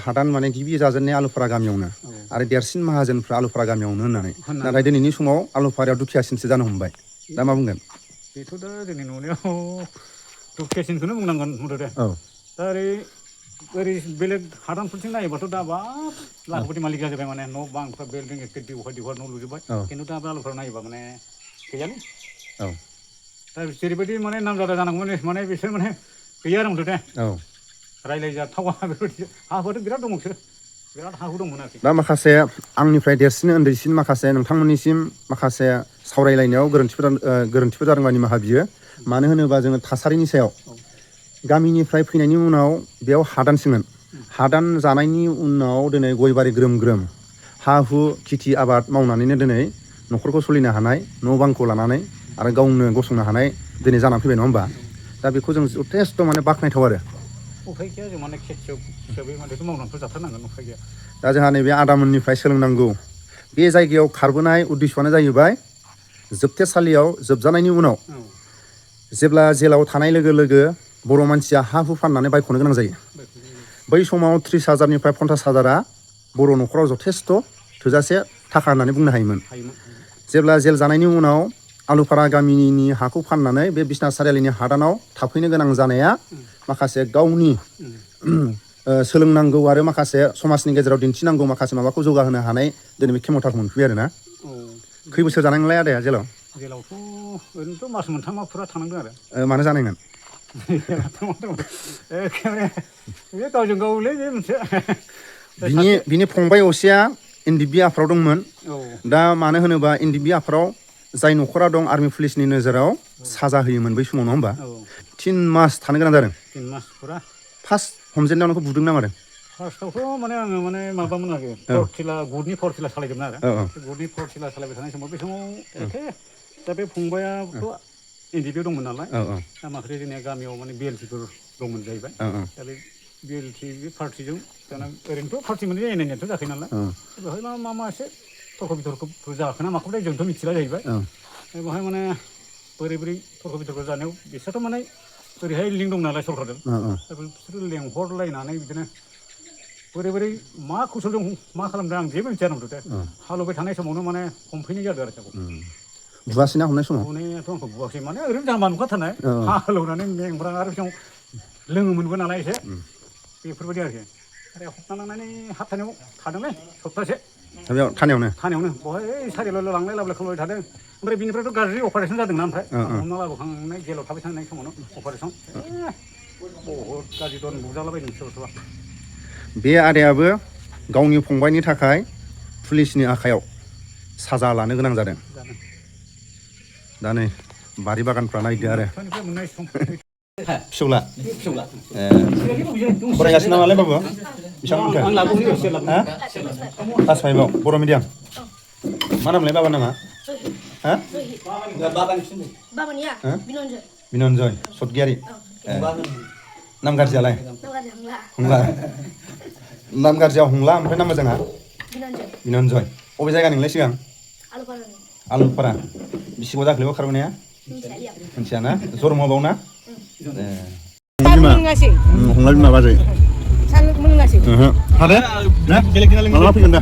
हादान माने गिबि जाजेननाय आलुफारा गामियावनो आरो देरसिन माहाजोनफ्रा आलुफारा गामियावनो होननानै नाथाय दिनैनि समाव आलुफारायाव दुखियासिनसो जानो हमबाय दा मा बुंगोन बेथ' दा जोंनि नुनायाव दुखियासिनखौनो बुंनांगोन मुथथे दा ओरै बेलेग हादानफोरथिं नायोबाथ' दा बाब लाखपति मालिक जाजोब्बाय माने न' बांफ्रा बिल्डिं एखे दिवहा न' लुजोब्बाय खिन्थु दा बे आलुफारा नायोबा माने गैयालै दा जेरैबायदि माने नामजादा जानांगौमोन माने बिसोर माने गैया आरो मुथथे रायलायजाथावा बेफोरबायदि हाफोराथ' बिराद दङ बिसोर बिराद हा हु दंमोन आरोखि दा माखासे आंनिफ्राय देरसिन उन्दैसिन माखासे नोंथांमोननिसिम माखासे सावरायलायनायाव गोरोन्थिफोर जादोंबा निमाहा बियो मानो होनोबा जोङो थासारिनि सायाव गामिनिफ्राय फैनायनि उनाव बेयाव हादानसोमोन हादान जानायनि उनाव दिनै गयबारि ग्रोम ग्रोम हा हु खेथि आबाद मावनानैनो दिनै न'खरखौ सोलिनो हानाय न' बांखौ लानानै आरो गावनो गसंनो हानाय दिनै जानानै फैबाय नङा होमबा दा बेखौ जों जथेस्थ' माने बाख्नायथाव आरो उफाय गैया जों माने खेथियग हिसाबै मानेथ' मावनानैथ' जाथारनांगोन उफाय गैया दा जोंहा नैबे आदामोननिफ्राय सोलोंनांगौ बे जायगायाव खारबोनाय उद्देশ্যआनो जाहैबाय जोबथेसालियाव जोबजानायनि उनाव जेब्ला जेलाव थानाय लोगो लोगो बर' मानसिया हा हु फाननानै बायख'नो गोनां जायो बै समाव 30,000निफ्राय 50,000आ बर' न'खराव जथेस्थ' थोजासे थाखा होननानै बुंनो हायोमोन जेब्ला जेल जानायनि उनाव आलुफारा गामिनि हाखौ फाननानै बे बिसनाथ सारिआलिनि हादानाव थाफैनो गोनां जानाया माखासे गावनि सोलोंनांगौ आरो माखासे समाजनि गेजेराव दिन्थिनांगौ माखासे माबाखौ जौगाहोनो हानाय दिनै बे खेमथाखौ मोनफैबाय आरो ना खै बोसोर जानाय नोंलाय आदाया जेलावथ' ओरैनोथ' मास मोनथामा फुरा थानांदों आरो मानो जानायमोन एखेबारे बे गावजों गावलै बे मोनसे बिनि फंबाय असेया NDP आफादाव दंमोन दा मानो होनोबा NDP आफादाव जाय न'खरा दं आर्मि पुलिसनि नोजोराव साजा होयोमोन बै समाव नङा होमबा 3 मास थानो गोनां जादों 3 मास फुरा फार्स्ट हमजेननायाव नोंखौ बुदों ना मादों फार्स्टआवथ' माने आङो माने माबामोन आरोखि गुदनि पावारटिलार सालायदोंमोन आरो गुदनि पावारटिलार सालायबाय थानाय समाव बे समाव एखे दा बे फंबायाथ' NDP आव दंमोन नालाय दा माखासे जोंनिया गामियाव माने BLTफोर दंमोन जाहैबाय दा बे BLT बे पार्टिजों दाना ओरैनोथ' पार्टि मोननै नायनायथ' जाखायो नालाय बेवहाय मा एसे थरख' बिथरख'फोर जाखोना माखौथाय जोंथ' मिथिला जाहैबाय बेवहाय माने बोरै थरख' बिथरख' जानायाव बिसोरथ' माने ओरैहाय लिंक दं नालाय सरकारजों दा बिसोरो लेंहरलायनानै बिदिनो बोरै मा कौशलजों मा खालामदों आं जेबो मिथिया मुथथे हालेवबाय थानाय समावनो माने हमफैनाय जादों आरो बुवासैना हमनाय समाव बुनायाथ' आंखौ बुवाखै माने ओरैनो जाम्बा नुखाथारनाय औ। हालेवनानै मेंब्रा आरो बिसां लोङोमोनबो नालाय एसे बेफोरबायदि आरोखि आरो हमना लांनानै हाबथानायाव थादोंलै सप्तासे दा बेयाव थानायावनो थानायावनो बहाय सारियाल' लांलाय लाबोलाय खालामबाय थादों ओमफ्राय बिनिफ्रायथ' गाज्रि अपारेसन जादोंना ओमफ्राय हमना लाबोखांनाय जेलाव थाबाय थानाय समावनो अपारेसन बहुद गाज्रि दन बुजालाबायदों सोरबा सोरबा बे आदायाबो गावनि फंबायनि थाखाय पुलिसनि आखायाव साजा लानो गोनां जादों दा नै बारि बागानफ्रा नायदो आरो बिफानिफ्राय मोननाय सम फिसौला फरायगासिनो नामालाय बाबु बेसेबां मोनखो क्लास 5आव बर' मिडियाम मा नामलाय बाबा नामा हा बाबानिया हो? बिनन्जय बिनन्जय सतगियारि नाम गाज्रियालाय हंला नाम गाज्रियाव हंला ओमफ्राय नाम मोजाङा बिनन्जय अबे जायगानि नोंलाय सिगां आलुपारा बिसिबां जाखोलै खारबोनाया मिथियाना जरमाव बावना हंला बिमा बाजै सान मोनगासिनो हादे माला फैगोन दा